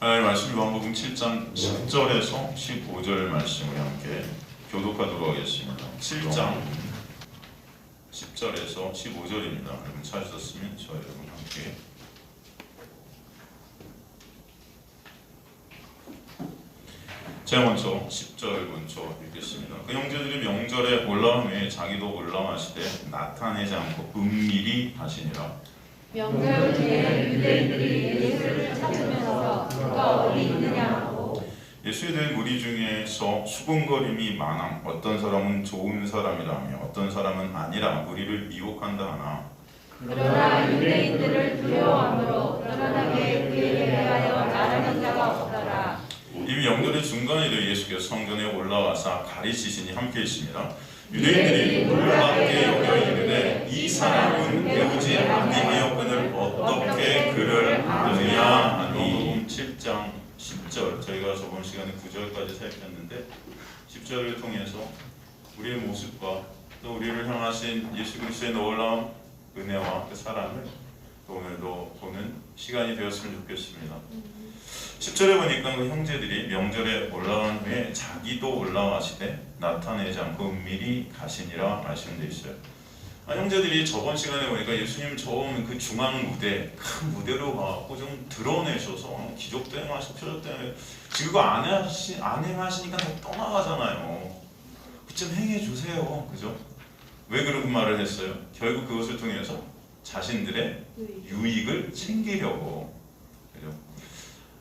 하나님의 말씀 요한복음 7장 10절에서 15절 말씀을 함께 교독하도록 하겠습니다. 7장 10절에서 15절입니다. 여러분 찾으셨으면 저와 여러분 함께 제가 먼저 10절 먼저 읽겠습니다. 그 형제들이 명절에 올라오매 자기도 올라가시되 나타내지 않고 은밀히 하시니라. 명절 뒤에 유대인들이 예수를 찾으면서 그가 어디 있느냐고 예수에 대한 무리 중에서 수군거림이 많아 어떤 사람은 좋은 사람이라며 어떤 사람은 아니라 무리를 미혹한다 하나 그러나 유대인들을 두려워함으로 드러나게 그에 대하여 말하는 자가 없더라. 이미 명절의 중간이라 예수께서 성전에 올라와서 가르치시니 함께 있습니다. 유대인들이 놀랍게 여겨 이르되 이 사람은 배우지 아니하였거늘 어떻게 그를 아느냐 하니 7장 10절 저희가 저번 시간에 9절까지 살폈는데 10절을 통해서 우리의 모습과 또 우리를 향하신 예수 그리스도의 놀라운 은혜와 그 사랑을 오늘도 보는 시간이 되었으면 좋겠습니다. 10절에 보니까 그 형제들이 명절에 올라간 후에 자기도 올라가시되 나타내지 않고 은밀히 가시니라 말씀되어 있어요. 형제들이 저번 시간에 보니까 예수님 처음 그 중앙 무대, 큰 무대로 가고 좀 드러내셔서 기적도 행하시고 표적도 행하시고 지금 그거 안 행하시니까 떠나가잖아요. 그좀 행해주세요. 그죠? 왜 그런 말을 했어요? 결국 그것을 통해서 자신들의 유익을 챙기려고 그죠?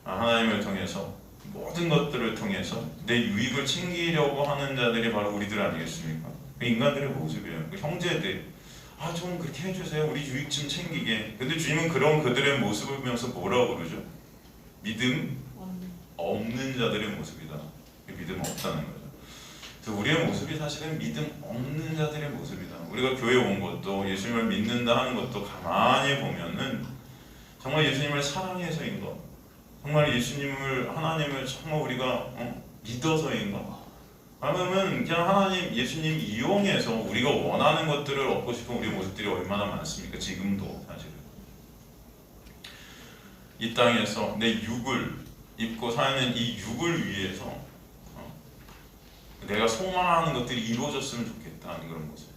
하나님을 통해서 모든 것들을 통해서 내 유익을 챙기려고 하는 자들이 바로 우리들 아니겠습니까? 인간들의 모습이에요. 형제들 좀 그렇게 해주세요. 우리 유익 좀 챙기게. 근데 주님은 그런 그들의 모습을 보면서 뭐라고 그러죠? 믿음 없는 자들의 모습이다. 믿음 없다는 거죠. 그래서 우리의 모습이 사실은 믿음 없는 자들의 모습이다. 우리가 교회 온 것도 예수님을 믿는다 하는 것도 가만히 보면은 정말 예수님을 사랑해서인 것, 정말 예수님을 하나님을 정말 우리가 믿어서인 것, 아니면 그냥 하나님 예수님 이용해서 우리가 원하는 것들을 얻고 싶은 우리 모습들이 얼마나 많습니까? 지금도 사실은 이 땅에서 내 육을 입고 사는 이 육을 위해서 내가 소망하는 것들이 이루어졌으면 좋겠다는 그런 모습들.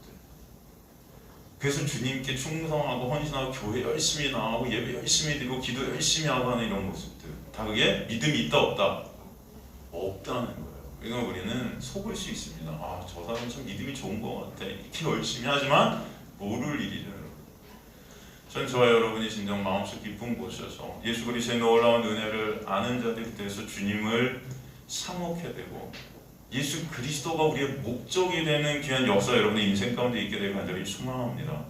그래서 주님께 충성하고 헌신하고 교회 열심히 나가고 예배 열심히 드리고 기도 열심히 하고 하는 이런 모습들, 다 그게 믿음이 있다 없다? 없다는 거예요. 그러니까 우리는 속을 수 있습니다. 저 사람 참 믿음이 좋은 것 같아. 이렇게 열심히 하지만 모를 일이죠. 전 저와 여러분이 진정 마음속 깊은 곳에서 예수 그리스도의 놀라운 은혜를 아는 자들이 돼서 주님을 사모하게 되고 예수 그리스도가 우리의 목적이 되는 귀한 역사 여러분의 인생 가운데 있게 되길 간절히 소망합니다.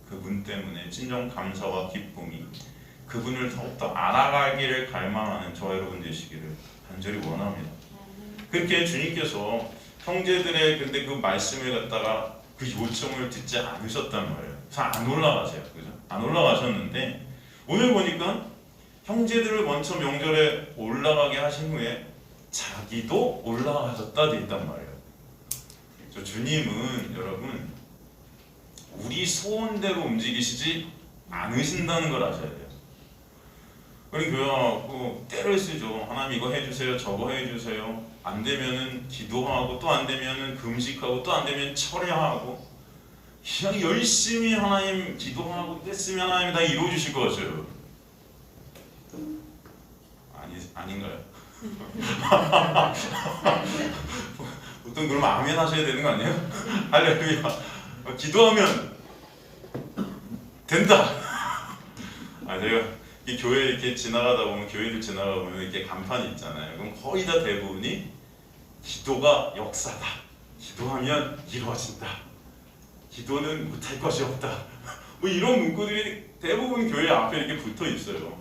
그분 때문에 진정 감사와 기쁨이 그분을 더욱더 알아가기를 갈망하는 저와 여러분 되시기를 간절히 원합니다. 그렇게 주님께서 형제들의 근데 그 말씀을 갖다가 그 요청을 듣지 않으셨단 말이에요. 그래서 안 올라가세요. 그죠? 안 올라가셨는데 오늘 보니까 형제들을 먼저 명절에 올라가게 하신 후에 자기도 올라가셨다 돼 있단 말이에요. 주님은 여러분 우리 소원대로 움직이시지 않으신다는 걸 아셔야 돼요. 우리 교회 와서 때를 쓰죠. 하나님 이거 해주세요, 저거 해주세요. 안 되면은 기도하고 또 안 되면은 금식하고 또 안 되면 철야하고 그냥 열심히 하나님 기도하고 뗐으면 하나님 다 이루어주실 것 같아요. 아닌가요? 보통 그러면 아멘 하셔야 되는 거 아니에요? 할렐루야. 기도하면 된다. 제가 이 교회 이렇게 지나가다 보면 교회를 지나가 보면 이렇게 간판이 있잖아요. 그럼 거의 다 대부분이 기도가 역사다. 기도하면 이루어진다. 기도는 못할 것이 없다. 뭐 이런 문구들이 대부분 교회 앞에 이렇게 붙어 있어요.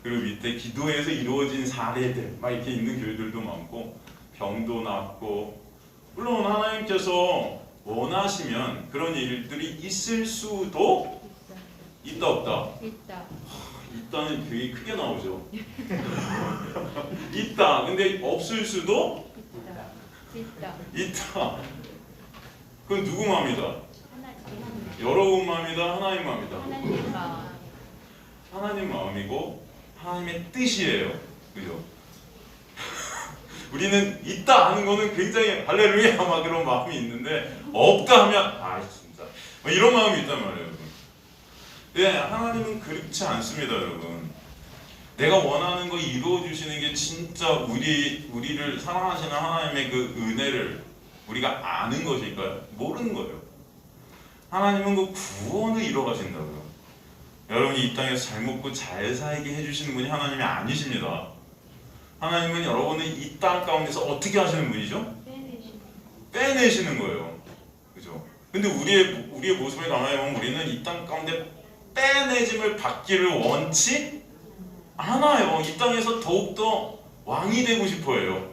그리고 밑에 기도에서 이루어진 사례들 막 이렇게 있는 교회들도 많고 병도 낫고 물론 하나님께서 원하시면 그런 일들이 있을 수도 있다 없다? 있다. 있다는 되게 크게 나오죠. 있다. 근데 없을 수도 있다. 그건 누구 마음이다? 여러분 마음이다? 하나님 마음이다? 하나님 마음이고 하나님의 뜻이에요. 그죠? 우리는 있다 하는 거는 굉장히 할렐루야 막 그런 마음이 있는데 없다 하면 아 진짜 뭐 이런 마음이 있단 말이에요, 여러분. 네, 하나님은 그렇지 않습니다, 여러분. 내가 원하는 거 이루어 주시는 게 진짜 우리를 사랑하시는 하나님의 그 은혜를 우리가 아는 것일까요? 모르는 거예요. 하나님은 그 구원을 이루어 가신다고요. 여러분이 이 땅에서 잘 먹고 잘 살게 해주시는 분이 하나님이 아니십니다. 하나님은 여러분을 이 땅 가운데서 어떻게 하시는 분이죠? 빼내시는 거예요. 그죠? 근데 우리의 모습을 가만히 보면 우리는 이 땅 가운데 빼내짐을 받기를 원치 않아요. 이 땅에서 더욱더 왕이 되고 싶어해요.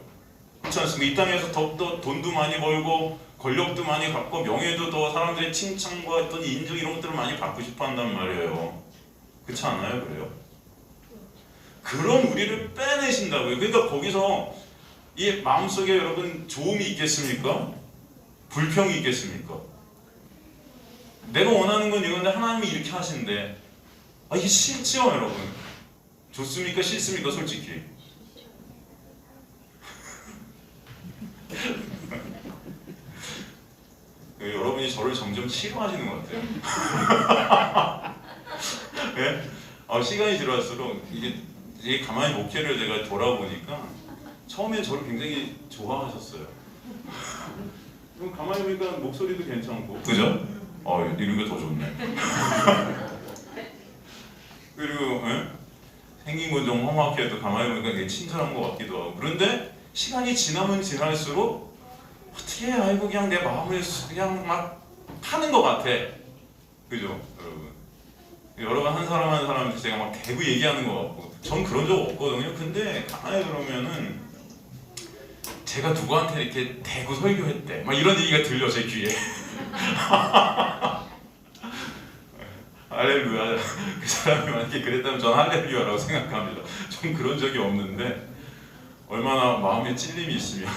그렇지 않습니까? 이 땅에서 더욱더 돈도 많이 벌고 권력도 많이 갖고 명예도 더 사람들의 칭찬과 어떤 인정 이런 것들을 많이 받고 싶어 한단 말이에요. 그렇지 않아요? 그래요? 그런 우리를 빼내신다고요. 그러니까 거기서 이 마음속에 여러분 좋음이 있겠습니까? 불평이 있겠습니까? 내가 원하는 건 이건데 하나님이 이렇게 하신대. 아 이게 싫죠 여러분? 좋습니까? 싫습니까? 솔직히 여러분이 저를 점점 싫어하시는 것 같아요. 네? 시간이 지날수록 이게 가만히 목회를 제가 돌아보니까 처음에 저를 굉장히 좋아하셨어요. 그럼 가만히 보니까 목소리도 괜찮고, 그죠? 이런 게 더 좋네. 그리고 생긴 건 좀 험악해도 가만히 보니까 되게 친절한 것 같기도 하고. 그런데 시간이 지나면 지날수록 어떻게 알고 그냥 내 마음을 그냥 막 파는 것 같아. 그죠, 여러분? 여러분 한 사람 한 사람한테 제가 막 대고 얘기하는 것 같고, 전 그런 적 없거든요. 근데 가만히 그러면은 제가 누구한테 이렇게 대고 설교했대, 막 이런 얘기가 들려 제 귀에. 할렐루야. 그 사람이 만약에 그랬다면 전 할렐루야라고 생각합니다. 전 그런 적이 없는데 얼마나 마음에 찔림이 있으면.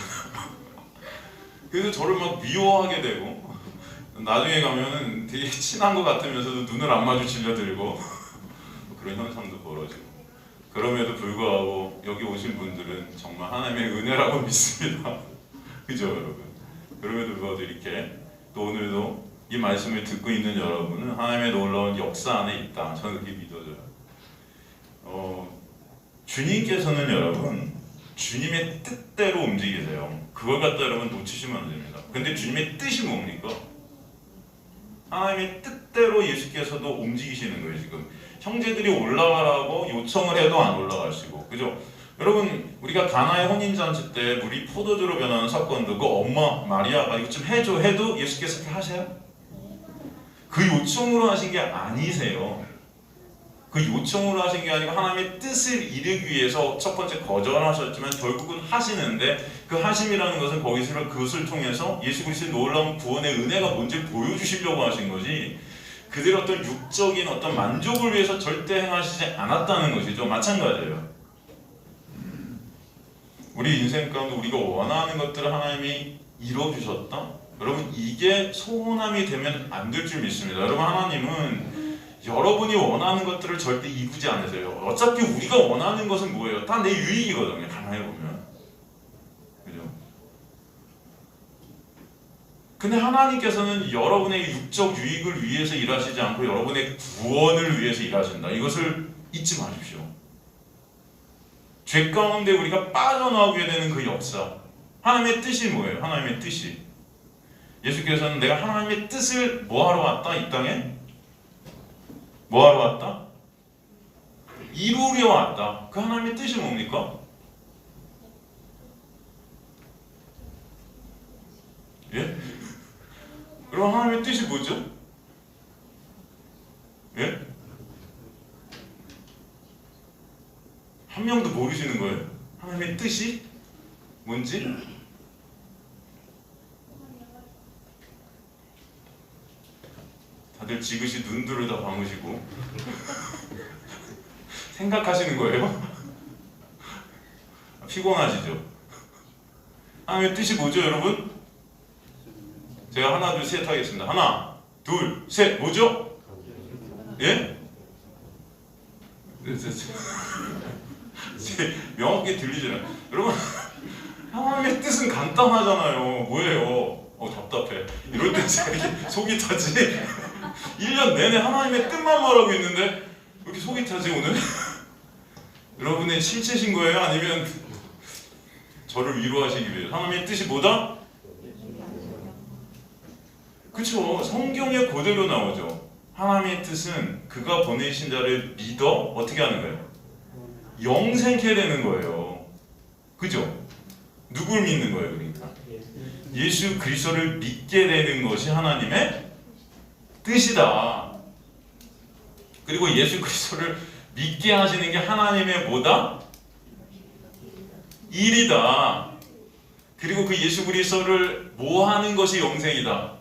그래서 저를 막 미워하게 되고 나중에 가면은 되게 친한 것 같으면서도 눈을 안 마주치려 들고 그런 현상도 벌어지고. 그럼에도 불구하고 여기 오신 분들은 정말 하나님의 은혜라고 믿습니다. 그죠 여러분? 그럼에도 불구하고 이렇게 또 오늘도 이 말씀을 듣고 있는 여러분은 하나님의 놀라운 역사 안에 있다. 저는 그렇게 믿어져요. 주님께서는 여러분 주님의 뜻대로 움직이세요. 그걸 갖다 여러분 놓치시면 안 됩니다. 근데 주님의 뜻이 뭡니까? 하나님의 뜻대로 예수께서도 움직이시는 거예요. 지금 형제들이 올라가라고 요청을 해도 안 올라가시고, 그죠? 여러분 우리가 가나의 혼인잔치 때 물이 포도주로 변하는 사건도 그 엄마 마리아가 이거 좀 해줘 해도 예수께서 그렇게 하세요? 그 요청으로 하신 게 아니세요. 그 요청으로 하신 게 아니고 하나님의 뜻을 이루기 위해서 첫 번째 거절하셨지만 결국은 하시는데, 그 하심이라는 것은 거기서 그것을 통해서 예수 그리스도의 놀라운 구원의 은혜가 뭔지 보여주시려고 하신 거지, 그들의 어떤 육적인 어떤 만족을 위해서 절대 행하시지 않았다는 것이죠. 마찬가지예요. 우리 인생 가운데 우리가 원하는 것들을 하나님이 이뤄주셨다? 여러분 이게 소원함이 되면 안 될 줄 믿습니다. 여러분 하나님은 여러분이 원하는 것들을 절대 이루지 않으세요. 어차피 우리가 원하는 것은 뭐예요? 다 내 유익이거든요. 가만히 보면. 그죠? 근데 하나님께서는 여러분의 육적 유익을 위해서 일하시지 않고 여러분의 구원을 위해서 일하신다. 이것을 잊지 마십시오. 죄 가운데 우리가 빠져나오게 되는 그 역사, 하나님의 뜻이 뭐예요? 하나님의 뜻이 예수께서는 내가 하나님의 뜻을 뭐하러 왔다? 이 땅에? 뭐하러 왔다? 이루려 왔다. 그 하나님의 뜻이 뭡니까? 예? 여러분 하나님의 뜻이 뭐죠? 예? 한 명도 모르시는 거예요? 하나님의 뜻이 뭔지? 다들 지그시 눈들을 다 감으시고 생각하시는 거예요? 피곤하시죠? 하나님의 뜻이 뭐죠 여러분? 제가 하나 둘 셋 하겠습니다. 하나 둘 셋 뭐죠? 예? 명확하게 들리잖아요. 여러분 하나님의 뜻은 간단하잖아요. 뭐예요? 답답해. 이럴 때 진짜 이렇게 속이 타지. 1년 내내 하나님의 뜻만 말하고 있는데 왜 이렇게 속이 타지 오늘? 여러분의 실체신 거예요? 아니면 저를 위로하시기 위해 하나님의 뜻이 뭐다? 그쵸? 성경에 그대로 나오죠. 하나님의 뜻은 그가 보내신 자를 믿어 어떻게 하는 거예요? 영생케 되는 거예요. 그죠? 누굴 믿는 거예요? 그러니까 예수 그리스도를 믿게 되는 것이 하나님의 뜻이다. 그리고 예수 그리스도를 믿게 하시는 게 하나님의 뭐다? 일이다. 그리고 그 예수 그리스도를 뭐 하는 것이 영생이다?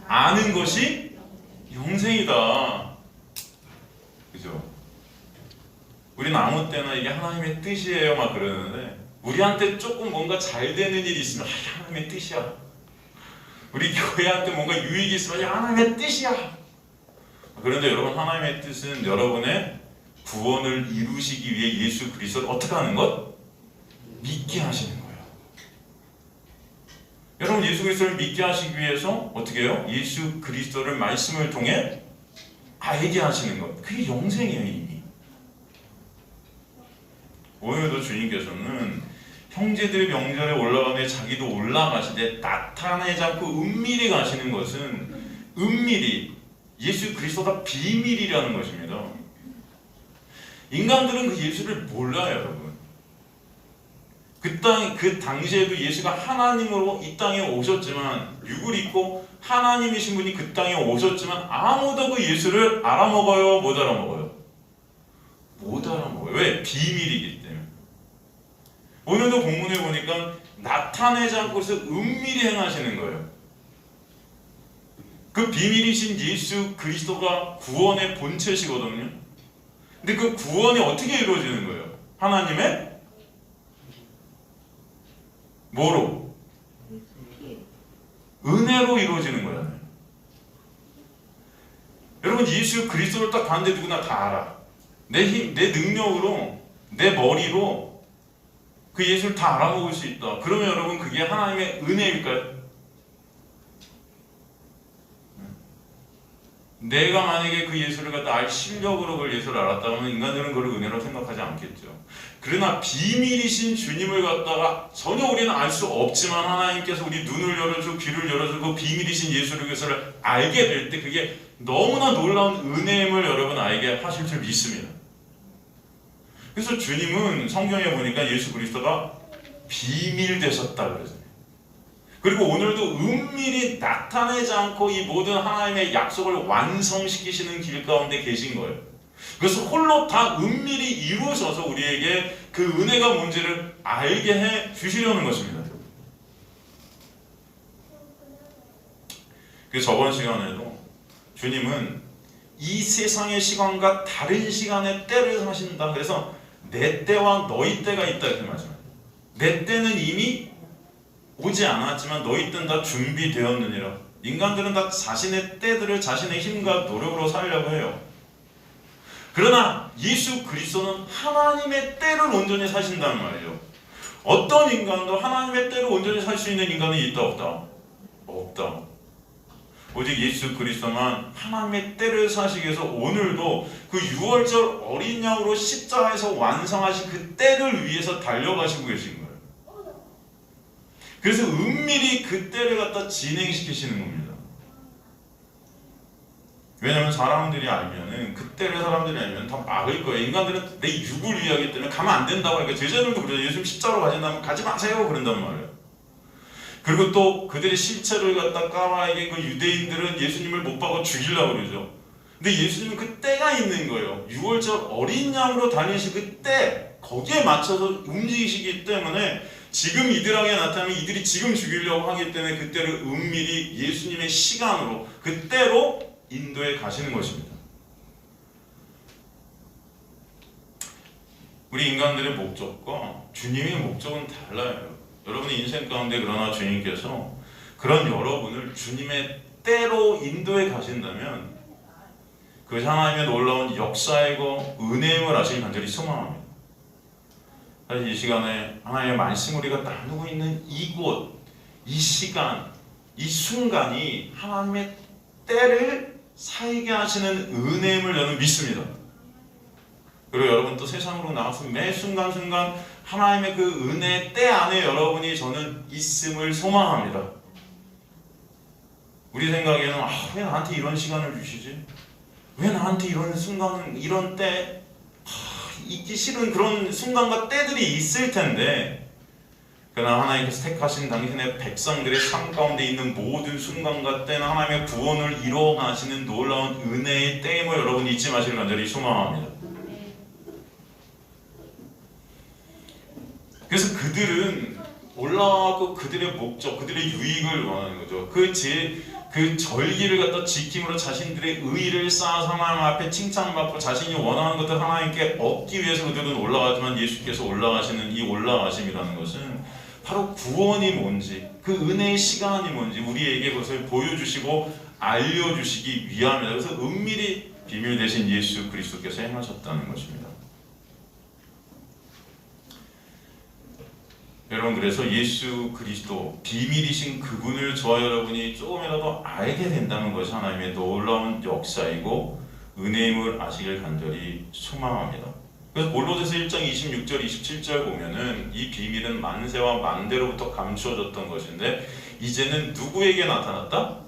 아는 것이 영생이다. 그죠? 우리는 아무 때나 이게 하나님의 뜻이에요 막 그러는데 우리한테 조금 뭔가 잘 되는 일이 있으면 하나님의 뜻이야. 우리 교회한테 뭔가 유익이 있으면 하나님의 뜻이야. 그런데 여러분 하나님의 뜻은 여러분의 구원을 이루시기 위해 예수 그리스도를 어떻게 하는 것? 믿게 하시는 거예요. 여러분 예수 그리스도를 믿게 하시기 위해서 어떻게 해요? 예수 그리스도를 말씀을 통해 알게 하시는 것. 그게 영생이에요 이미. 오늘도 주님께서는 형제들의 명절에 올라가면 자기도 올라가시되 나타내지 않고 은밀히 가시는 것은 은밀히 예수 그리스도가 비밀이라는 것입니다. 인간들은 그 예수를 몰라요 여러분. 그 당시에도 예수가 하나님으로 이 땅에 오셨지만 육을 입고 하나님이신 분이 그 땅에 오셨지만 아무도 그 예수를 알아먹어요? 못 알아먹어요? 못 알아먹어요. 왜? 비밀이기 때문에. 오늘도 본문에 보니까 나타내지 않고서 은밀히 행하시는 거예요. 그 비밀이신 예수 그리스도가 구원의 본체시거든요. 근데 그 구원이 어떻게 이루어지는 거예요? 하나님의 뭐로? 은혜로 이루어지는 거잖아요. 여러분 예수 그리스도를 딱 봤는데 누구나 다 알아. 내 힘, 내 능력으로, 내 머리로 그 예수를 다 알아먹을 수 있다. 그러면 여러분 그게 하나님의 은혜일까요? 내가 만약에 그 예수를 갖다 알 실력으로 그 예수를 알았다면 인간들은 그걸 은혜로 생각하지 않겠죠. 그러나 비밀이신 주님을 갖다가 전혀 우리는 알 수 없지만 하나님께서 우리 눈을 열어주고 귀를 열어주고 비밀이신 예수 그리스도를 알게 될 때 그게 너무나 놀라운 은혜임을 여러분 알게 하실 줄 믿습니다. 그래서 주님은 성경에 보니까 예수 그리스도가 비밀 되셨다 그러잖아요. 그리고 오늘도 은밀히 나타내지 않고 이 모든 하나님의 약속을 완성시키시는 길 가운데 계신 거예요. 그래서 홀로 다 은밀히 이루셔서 우리에게 그 은혜가 뭔지를 알게 해 주시려는 것입니다. 그래서 저번 시간에도 주님은 이 세상의 시간과 다른 시간의 때를 하신다. 그래서 내 때와 너희 때가 있다 이렇게 말씀합니다. 내 때는 이미 오지 않았지만 너희 때는 다 준비되었느니라. 인간들은 다 자신의 때들을 자신의 힘과 노력으로 살려고 해요. 그러나 예수 그리스도는 하나님의 때를 온전히 사신다는 말이죠. 어떤 인간도 하나님의 때를 온전히 살 수 있는 인간이 있다 없다? 없다. 오직 예수 그리스도만 하나님의 때를 사시기 위해서 오늘도 그 6월절 어린 양으로 십자가에서 완성하신 그 때를 위해서 달려가시고 계신 거예요. 그래서 은밀히 그 때를 갖다 진행시키시는 겁니다. 왜냐하면 사람들이 알면은 그때를 사람들이 알면 다 막을 거예요. 인간들은 내 육을 위하기 때문에 가면 안 된다고 하니까 제자들도 그래요. 예수님 십자가로 가신다면 가지 마세요 그런단 말이에요. 그리고 또 그들의 실체를 갖다 까마에게 그 유대인들은 예수님을 못 박아 죽이려고 그러죠. 근데 예수님은 그 때가 있는 거예요. 6월절 어린 양으로 다니신 그 때 거기에 맞춰서 움직이시기 때문에 지금 이들에게 나타나면 이들이 지금 죽이려고 하기 때문에 그때를 은밀히 예수님의 시간으로 그때로 인도에 가시는 것입니다. 우리 인간들의 목적과 주님의 목적은 달라요. 여러분의 인생 가운데 그러나 주님께서 그런 여러분을 주님의 때로 인도에 가신다면 그것이 하나님의 놀라운 역사이고 은혜임을 아시길 간절히 소망합니다. 사실 이 시간에 하나님의 말씀 우리가 나누고 있는 이곳, 이 시간, 이 순간이 하나님의 때를 살게 하시는 은혜임을 저는 믿습니다. 그리고 여러분 또 세상으로 나가서 매 순간순간 하나님의 그 은혜의 때 안에 여러분이 저는 있음을 소망합니다. 우리 생각에는 왜 나한테 이런 시간을 주시지? 왜 나한테 이런 순간, 이런 때 있기 싫은 그런 순간과 때들이 있을 텐데, 그러나 하나님께서 택하신 당신의 백성들의 삶 가운데 있는 모든 순간과 때는 하나님의 구원을 이루어 가시는 놀라운 은혜의 때임을 여러분이 잊지 마시길 간절히 소망합니다. 그래서 그들은 올라가고 그들의 목적, 그들의 유익을 원하는 거죠. 그 절기를 갖다 지킴으로 자신들의 의의를 쌓아서 하나님 앞에 칭찬받고 자신이 원하는 것을 하나님께 얻기 위해서 그들은 올라가지만, 예수께서 올라가시는 이 올라가심이라는 것은 바로 구원이 뭔지, 그 은혜의 시간이 뭔지 우리에게 그것을 보여주시고 알려주시기 위함이다. 그래서 은밀히 비밀 대신 예수 그리스도께서 행하셨다는 것입니다. 여러분, 그래서 예수 그리스도 비밀이신 그분을 저와 여러분이 조금이라도 알게 된다는 것이 하나님의 놀라운 역사이고 은혜임을 아시길 간절히 소망합니다. 그래서 골로새서 1장 26절 27절 보면은 이 비밀은 만세와 만대로부터 감추어졌던 것인데 이제는 누구에게 나타났다?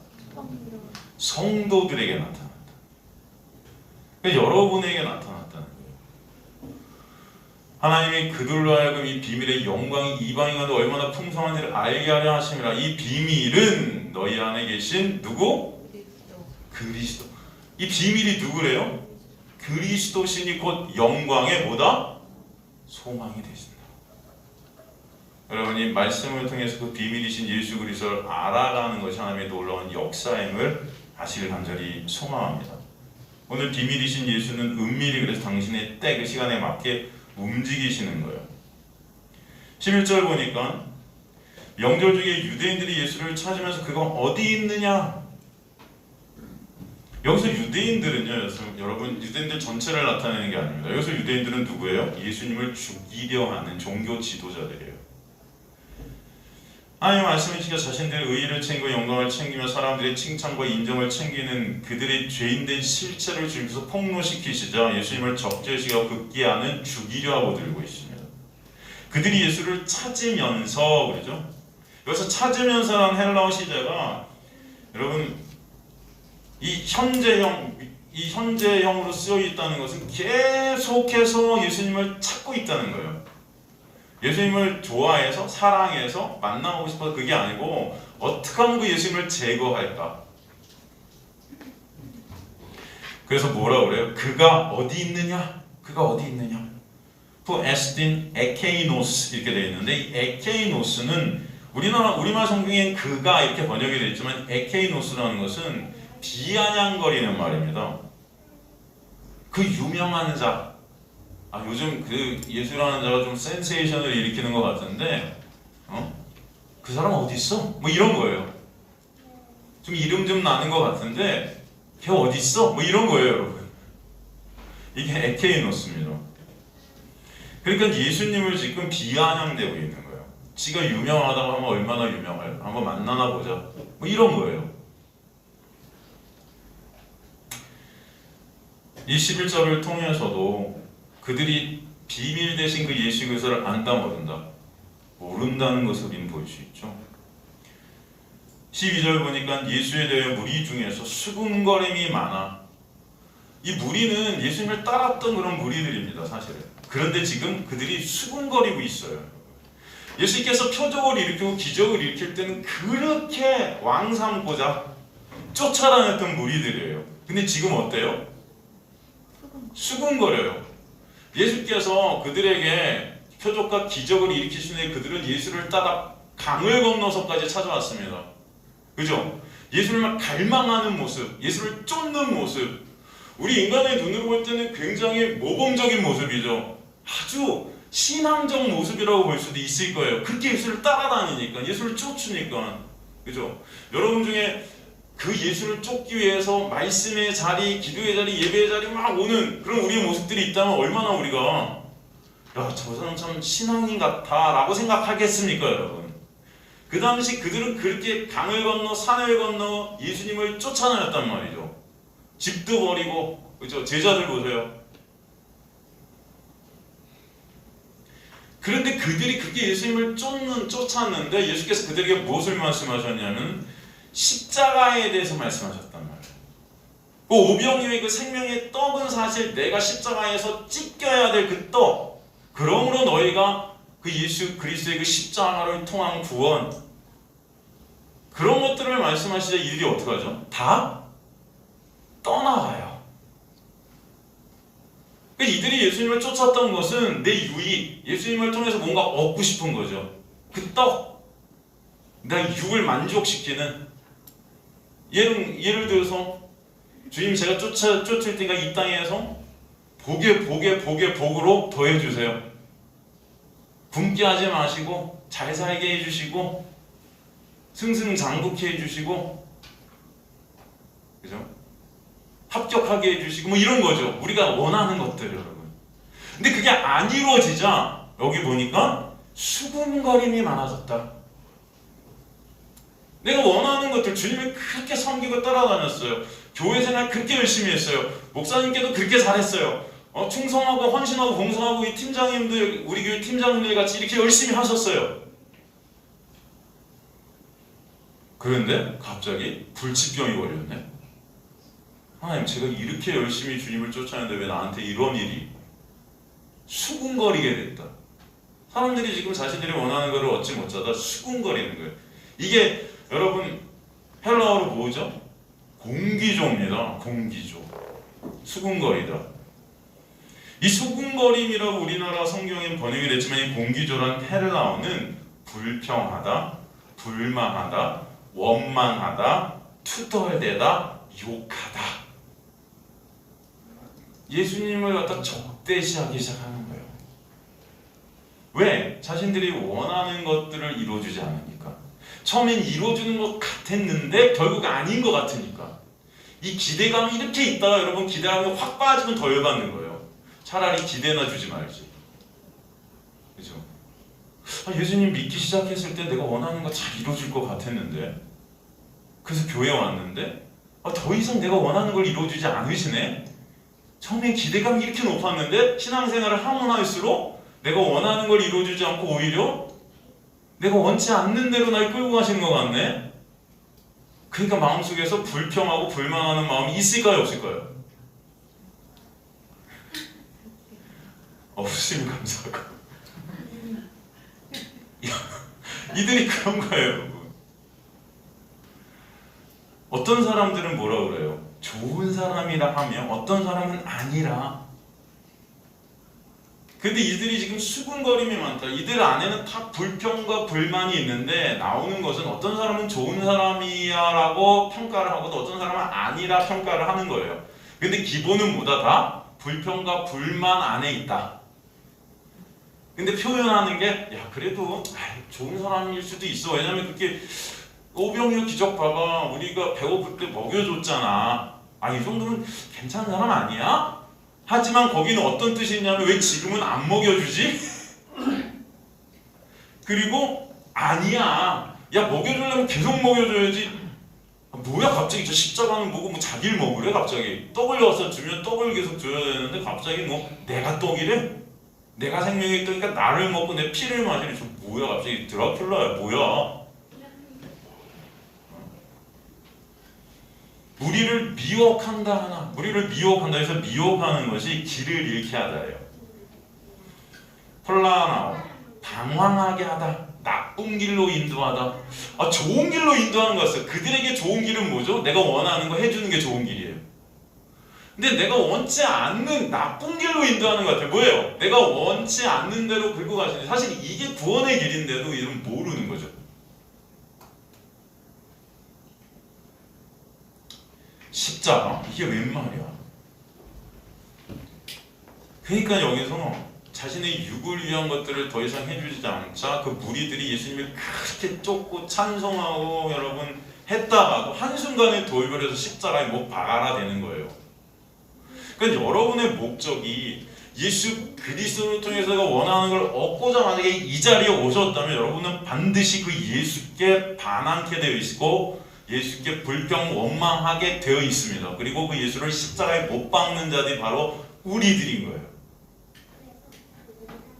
성도들에게 나타났다. 그러니까 여러분에게 나타났다는 거예요. 하나님이 그들로 하여금 이 비밀의 영광이 이방인 가운데 얼마나 풍성한지를 알게 하려 하심이라. 이 비밀은 너희 안에 계신 누구? 그리스도. 이 비밀이 누구래요? 그리스도시니 곧 영광의 뭐다? 소망이 되신다. 여러분이 말씀을 통해서 그 비밀이신 예수 그리스도를 알아가는 것이 하나님의 놀라운 역사임을 아시길 간절히 소망합니다. 오늘 비밀이신 예수는 은밀히 그래서 당신의 때 그 시간에 맞게 움직이시는 거예요. 11절 보니까 명절 중에 유대인들이 예수를 찾으면서 그가 어디 있느냐. 여기서 유대인들은요, 여러분 유대인들 전체를 나타내는 게 아닙니다. 여기서 유대인들은 누구예요? 예수님을 죽이려 하는 종교 지도자들이에요. 하나님의 말씀이시기에 자신들의 의의를 챙기고 영광을 챙기며 사람들의 칭찬과 인정을 챙기는 그들의 죄인된 실체를 주님께서 폭로시키시자 예수님을 적재시하고 급기야는 죽이려 하고 들고 있습니다. 그들이 예수를 찾으면서, 그러죠? 여기서 찾으면서라는 헬라어 시제가 여러분 이 현재형으로 쓰여 있다는 것은 계속해서 예수님을 찾고 있다는 거예요. 예수님을 좋아해서 사랑해서 만나고 싶어서 그게 아니고 어떻게 하면 그 예수님을 제거할까. 그래서 뭐라 그래요? 그가 어디 있느냐? 그가 어디 있느냐? 푸 에스틴 에케이노스 이렇게 되어 있는데 이 에케이노스는 우리말 성경엔 그가 이렇게 번역이 되어 있지만 에케이노스라는 것은 비아냥거리는 말입니다. 그 유명한 자, 요즘 그 예수라는 자가 좀 센세이션을 일으키는 것 같은데, 그 사람 어디 있어? 뭐 이런 거예요. 좀 이름 좀 나는 것 같은데, 걔 어디 있어? 뭐 이런 거예요, 여러분. 이게 에케이노스입니다. 그러니까 예수님을 지금 비아냥대고 있는 거예요. 지가 유명하다고 하면 얼마나 유명해요? 한번 만나나 보자. 뭐 이런 거예요. 이 11절을 통해서도 그들이 비밀 대신 그 예수 그리스도를 안다 모른다는 것을 우리는 볼 수 있죠. 12절 보니까 예수에 대해 무리 중에서 수군거림이 많아. 이 무리는 예수님을 따랐던 그런 무리들입니다, 사실은. 그런데 지금 그들이 수군거리고 있어요. 예수님께서 표적을 일으키고 기적을 일으킬 때는 그렇게 왕삼고자 쫓아다녔던 무리들이에요. 근데 지금 어때요? 수군거려요. 예수께서 그들에게 표적과 기적을 일으키시는데 그들은 예수를 따라 강을 건너서까지 찾아왔습니다. 그죠? 예수를 막 갈망하는 모습, 예수를 쫓는 모습, 우리 인간의 눈으로 볼 때는 굉장히 모범적인 모습이죠. 아주 신앙적 모습이라고 볼 수도 있을 거예요. 그렇게 예수를 따라다니니까, 예수를 쫓으니까. 그죠? 여러분 중에 그 예수를 쫓기 위해서 말씀의 자리, 기도의 자리, 예배의 자리 막 오는 그런 우리의 모습들이 있다면 얼마나 우리가 야, 저 사람 참 신앙인 같아 라고 생각하겠습니까, 여러분? 그 당시 그들은 그렇게 강을 건너 산을 건너 예수님을 쫓아다녔단 말이죠. 집도 버리고, 그죠? 제자들 보세요. 그런데 그들이 그렇게 예수님을 쫓았는데 예수께서 그들에게 무엇을 말씀하셨냐면 십자가에 대해서 말씀하셨단 말이에요. 그 오병이어의 그 생명의 떡은 사실 내가 십자가에서 찢겨야 될 그 떡, 그러므로 너희가 그 예수 그리스도의 그 십자가를 통한 구원, 그런 것들을 말씀하시자 이들이 어떻게 하죠? 다 떠나가요. 이들이 예수님을 쫓았던 것은 내 유익, 예수님을 통해서 뭔가 얻고 싶은 거죠. 그 떡, 내 육을 만족시키는. 예를 들어서 주님, 제가 쫓을 때가 이 땅에서 복으로 더해주세요. 굶게 하지 마시고 잘 살게 해주시고 승승장구케 해주시고, 그죠? 합격하게 해주시고 뭐 이런 거죠. 우리가 원하는 것들, 여러분. 근데 그게 안 이루어지자 여기 보니까 수군거림이 많아졌다. 내가 원하는 것들, 주님을 그렇게 섬기고 따라다녔어요. 교회 생활 그렇게 열심히 했어요. 목사님께도 그렇게 잘했어요. 충성하고 헌신하고 봉사하고 이 팀장님들, 우리 교회 팀장님들 같이 이렇게 열심히 하셨어요. 그런데 갑자기 불치병이 걸렸네. 하나님, 제가 이렇게 열심히 주님을 쫓아내는데 왜 나한테 이런 일이? 수군거리게 됐다. 사람들이 지금 자신들이 원하는 것을 얻지 못하다 수군거리는 거예요. 이게 여러분 헬라어로 뭐죠? 공기조입니다. 공기조. 수군거리다. 이 수군거림이라고 우리나라 성경엔 번역이 됐지만 이 공기조란 헬라어는 불평하다, 불만하다, 원망하다, 투덜대다, 욕하다. 예수님을 갖다 적대시하기 시작하는 거예요. 왜? 자신들이 원하는 것들을 이루어주지 않으니까. 처음엔 이루어주는 것 같았는데 결국 아닌 것 같으니까. 이 기대감이 이렇게 있다가 여러분 기대감이 확 빠지면 더 열받는 거예요. 차라리 기대나 주지 말지. 그죠? 예수님 믿기 시작했을 때 내가 원하는 거 잘 이루어질 것 같았는데, 그래서 교회 왔는데 더 이상 내가 원하는 걸 이루어주지 않으시네? 처음에 기대감이 이렇게 높았는데 신앙생활을 하면 할수록 내가 원하는 걸 이루어주지 않고 오히려 내가 원치 않는 대로 날 끌고 가시는 것 같네? 그러니까 마음속에서 불평하고 불만하는 마음이 있을까요? 없을까요? 없으면 감사하고. 이들이 그런 거예요, 여러분. 어떤 사람들은 뭐라 그래요? 좋은 사람이라 하면 어떤 사람은 아니라. 근데 이들이 지금 수군거림이 많다. 이들 안에는 다 불평과 불만이 있는데 나오는 것은 어떤 사람은 좋은 사람이야 라고 평가를 하고 어떤 사람은 아니라 평가를 하는 거예요. 근데 기본은 뭐다? 다 불평과 불만 안에 있다. 근데 표현하는 게 야, 그래도 좋은 사람일 수도 있어. 왜냐면 그렇게 오병이어 기적 봐봐. 우리가 배고플 때 먹여줬잖아. 이 정도면 괜찮은 사람 아니야? 하지만 거기는 어떤 뜻이 있냐면 왜 지금은 안 먹여주지? 그리고 아니야. 야, 먹여주려면 계속 먹여줘야지. 뭐야 갑자기 저 십자가는 뭐고 뭐 자기를 먹으래 갑자기. 떡을 넣어서 주면 떡을 계속 줘야 되는데 갑자기 뭐 내가 떡이래? 내가 생명이 있으니까 나를 먹고 내 피를 마시래. 저 뭐야 갑자기 드라큘라야 뭐야? 우리를 미혹한다 하나. 우리를 미혹한다 해서 미혹하는 것이 길을 잃게 하다예요. 혼란하고 방황하게 하다. 나쁜 길로 인도하다. 좋은 길로 인도하는 것 같아요. 그들에게 좋은 길은 뭐죠? 내가 원하는 거 해주는 게 좋은 길이에요. 근데 내가 원치 않는 나쁜 길로 인도하는 것 같아요. 뭐예요? 내가 원치 않는 대로 긁고 가시는. 사실 이게 구원의 길인데도 이런 모르는 거죠. 십자가? 이게 웬 말이야? 그러니까 여기서 자신의 육을 위한 것들을 더 이상 해주지 않자 그 무리들이 예수님을 그렇게 쫓고 찬송하고 여러분 했다가도 한순간에 돌변해서 십자가에 못 박아라 되는 거예요. 그러니까 여러분의 목적이 예수 그리스도를 통해서 내가 원하는 걸 얻고자 만약에 이 자리에 오셨다면 여러분은 반드시 그 예수께 반항케 되어 있고 예수께 불평 원망하게 되어 있습니다. 그리고 그 예수를 십자가에 못 박는 자들이 바로 우리들인 거예요.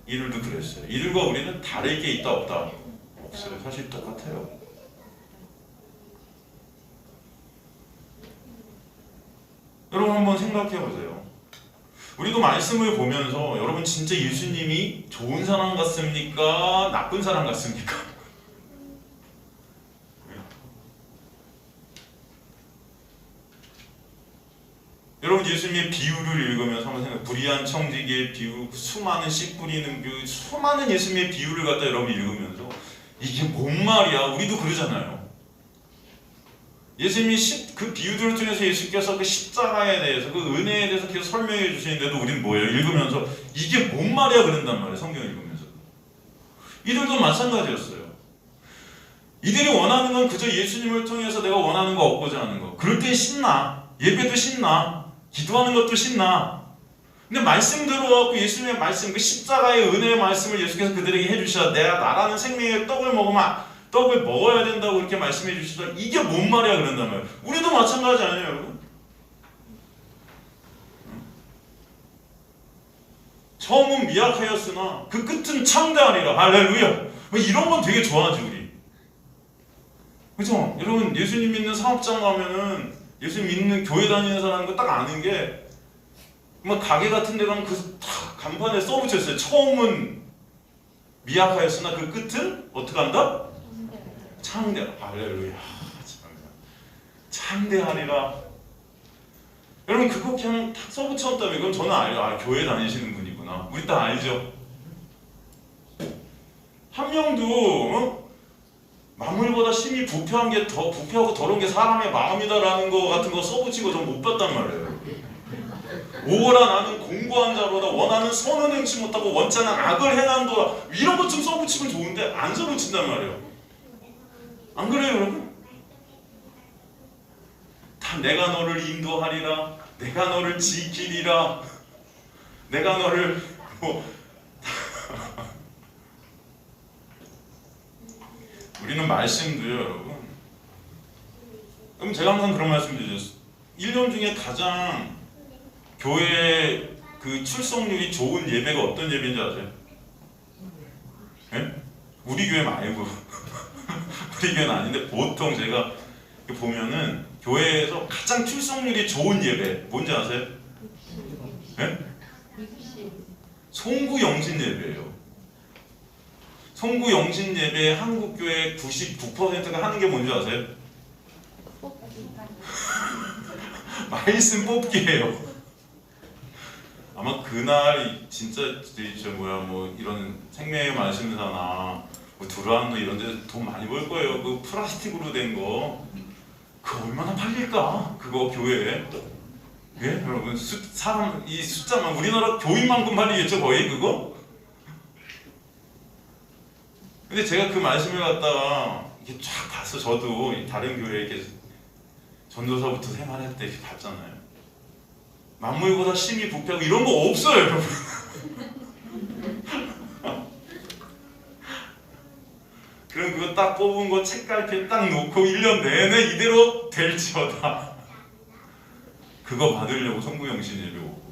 이들도 그랬어요. 이들과 우리는 다를 게 있다 없다? 없어요. 사실 똑같아요. 여러분 한번 생각해 보세요. 우리도 말씀을 보면서 여러분 진짜 예수님이 좋은 사람 같습니까? 나쁜 사람 같습니까? 여러분 예수님의 비유를 읽으면서 한번 생각해. 불의한 청지기의 비유, 수많은 씨 뿌리는 그 수많은 예수님의 비유를 갖다 여러분 읽으면서 이게 뭔 말이야? 우리도 그러잖아요. 예수님이 그 비유들을 통해서 예수께서 그 십자가에 대해서 그 은혜에 대해서 계속 설명해 주시는데도 우리는 뭐예요? 읽으면서 이게 뭔 말이야? 그런단 말이에요. 성경을 읽으면서. 이들도 마찬가지였어요. 이들이 원하는 건 그저 예수님을 통해서 내가 원하는 거 얻고자 하는 거. 그럴 때 신나. 예배도 신나. 기도하는 것도 신나. 근데 말씀 들어왔고 예수님의 말씀, 그 십자가의 은혜의 말씀을 예수께서 그들에게 해주시다. 내가 나라는 생명의 떡을 먹으면 떡을 먹어야 된다고 이렇게 말씀해 주시다. 이게 뭔 말이야 그런단 말이에요. 우리도 마찬가지 아니에요 여러분? 처음은 미약하였으나 그 끝은 창대하리라. 할렐루야. 이런 건 되게 좋아하지 우리. 그죠? 여러분 예수님 믿는 사업장 가면은 예수님 믿는 교회 다니는 사람 거 딱 아는 게 막 가게 같은 데 가면 그 간판에 써붙였어요. 처음은 미약하였으나 그 끝은 어떻게 한다? 창대. 할렐루야. 창대하리라. 여러분 그거 그냥 탁 써붙였다면 이건 저는 알죠. 아 교회 다니시는 분이구나. 우리 다 알죠. 한 명도 만물보다 심히 부패한 게 더 부패하고 더러운 게 사람의 마음이다라는 거 같은 거 써붙인 거 전 못 봤단 말이에요. 오라 나는 공고한 자로다. 원하는 선은 행치 못하고 원치 않은 악을 행한도다. 이런 것 좀 써붙이면 좋은데 안 써붙인단 말이에요. 안 그래요 여러분? 다 내가 너를 인도하리라. 내가 너를 지키리라. 내가 너를 우리는 말씀도요 여러분. 그럼 제가 항상 그런 말씀 드렸어요. 1년 중에 가장 교회 그 출석률이 좋은 예배가 어떤 예배인지 아세요? 네? 우리 교회 말고 우리 교회는 아닌데 보통 제가 보면은 교회에서 가장 출석률이 좋은 예배 뭔지 아세요? 네? 송구영신 예배예요. 송구영신 예배 한국교회 99%가 하는 게 뭔지 아세요? 말씀 뽑기예요. 아마 그날 진짜 뭐 이런 생명의 말씀사나 뭐 두란노 이런 데 돈 많이 벌 거예요. 그 플라스틱으로 된 거 그거 얼마나 팔릴까? 그거 교회에. 예? 여러분 사람 이 숫자만 우리나라 교인만큼 팔리겠죠 거의 그거? 근데 제가 그 말씀을 갖다가 이렇게 쫙 봐서 저도 다른 교회에 이렇게 전도사부터 생활할 때 이렇게 봤잖아요. 만물보다 심히 부패하고 이런 거 없어요 여러분. 그럼 그거 딱 뽑은 거 책갈피에 딱 놓고 1년 내내 이대로 될지어다. 그거 받으려고 송구영신 예배 오고.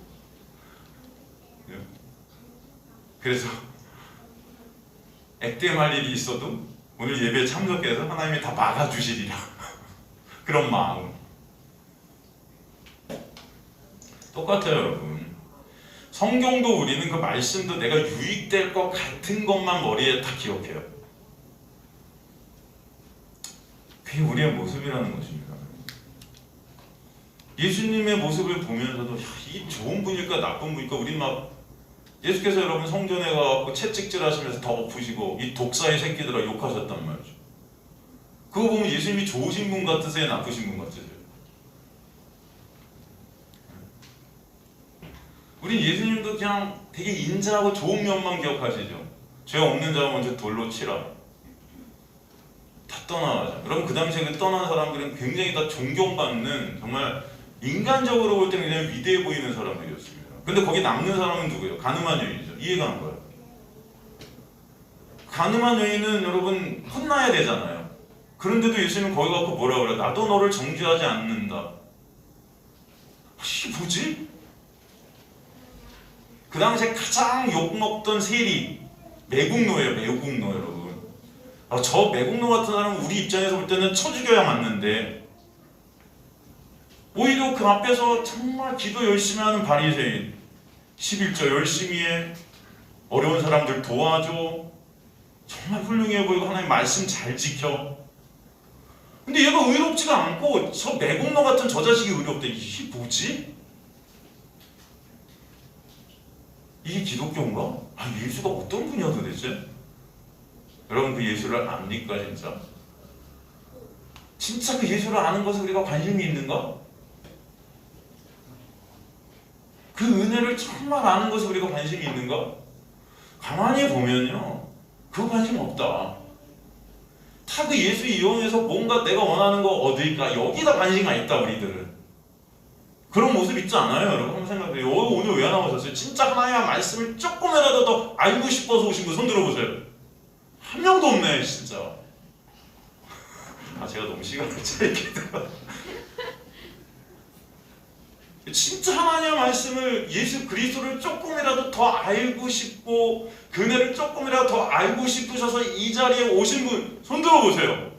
그래서 액땜할 일이 있어도 오늘 예배에 참석해서 하나님이 다 막아주시리라. 그런 마음. 똑같아요 여러분. 성경도 우리는 그 말씀도 내가 유익될 것 같은 것만 머리에 다 기억해요. 그게 우리의 모습이라는 것입니다. 예수님의 모습을 보면서도 이 좋은 분일까 나쁜 분일까 우리 막 예수께서 여러분 성전에 가서 채찍질 하시면서 더 엎으시고 이 독사의 새끼들아 욕하셨단 말이죠. 그거 보면 예수님이 좋으신 분 같으세요? 나쁘신 분 같으세요? 우리 예수님도 그냥 되게 인자하고 좋은 면만 기억하시죠. 죄 없는 자가 먼저 돌로 치라. 다 떠나가자. 그럼 그 당시에 그 떠난 사람들은 굉장히 다 존경받는 정말 인간적으로 볼 때 굉장히 위대해 보이는 사람들이었습니다. 근데 거기 남는 사람은 누구예요? 가늠한 여인이죠. 이해가 안 가요. 가늠한 여인은 여러분 혼나야 되잖아요. 그런데도 예수님은 거기 가서 뭐라 그래요? 나도 너를 정죄하지 않는다. 이게 뭐지? 그 당시에 가장 욕먹던 세리 매국노예요. 매국노 여러분. 저 매국노 같은 사람은 우리 입장에서 볼 때는 쳐 죽여야 맞는데 오히려 그 앞에서 정말 기도 열심히 하는 바리새인 11조 열심히 해 어려운 사람들 도와줘 정말 훌륭해 보이고 하나님 말씀 잘 지켜. 근데 얘가 의롭지가 않고 저 매국노 같은 저 자식이 의롭대. 이게 뭐지? 이게 기독교인가? 예수가 어떤 분이야 도대체? 여러분 그 예수를 압니까 진짜? 진짜 그 예수를 아는 것에 우리가 관심이 있는가? 그 은혜를 정말 아는 것에 우리가 관심이 있는가? 가만히 보면요 그 관심 없다. 다 그 예수 이용해서 뭔가 내가 원하는 거 얻을까 여기다 관심이 있다 우리들은. 그런 모습 있지 않아요 여러분? 한번 생각해요. 오늘 왜 나오셨어요? 진짜 하나님의 말씀을 조금이라도 더 알고 싶어서 오신 분 손 들어보세요. 한 명도 없네 진짜. 제가 너무 시간을 짧게 들어. 진짜 하나님의 말씀을 예수 그리스도를 조금이라도 더 알고 싶고 그 은혜를 조금이라도 더 알고 싶으셔서 이 자리에 오신 분 손 들어보세요.